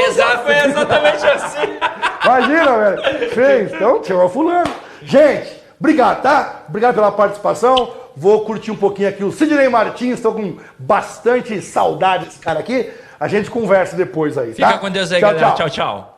Foi exatamente assim. Imagina, velho. Fez, então chama fulano. Gente, obrigado, tá? Obrigado pela participação. vou curtir um pouquinho aqui o Sidney Martins, estou com bastante saudade desse cara aqui. A gente conversa depois aí, tá? Fica com Deus aí, galera. Tchau, tchau.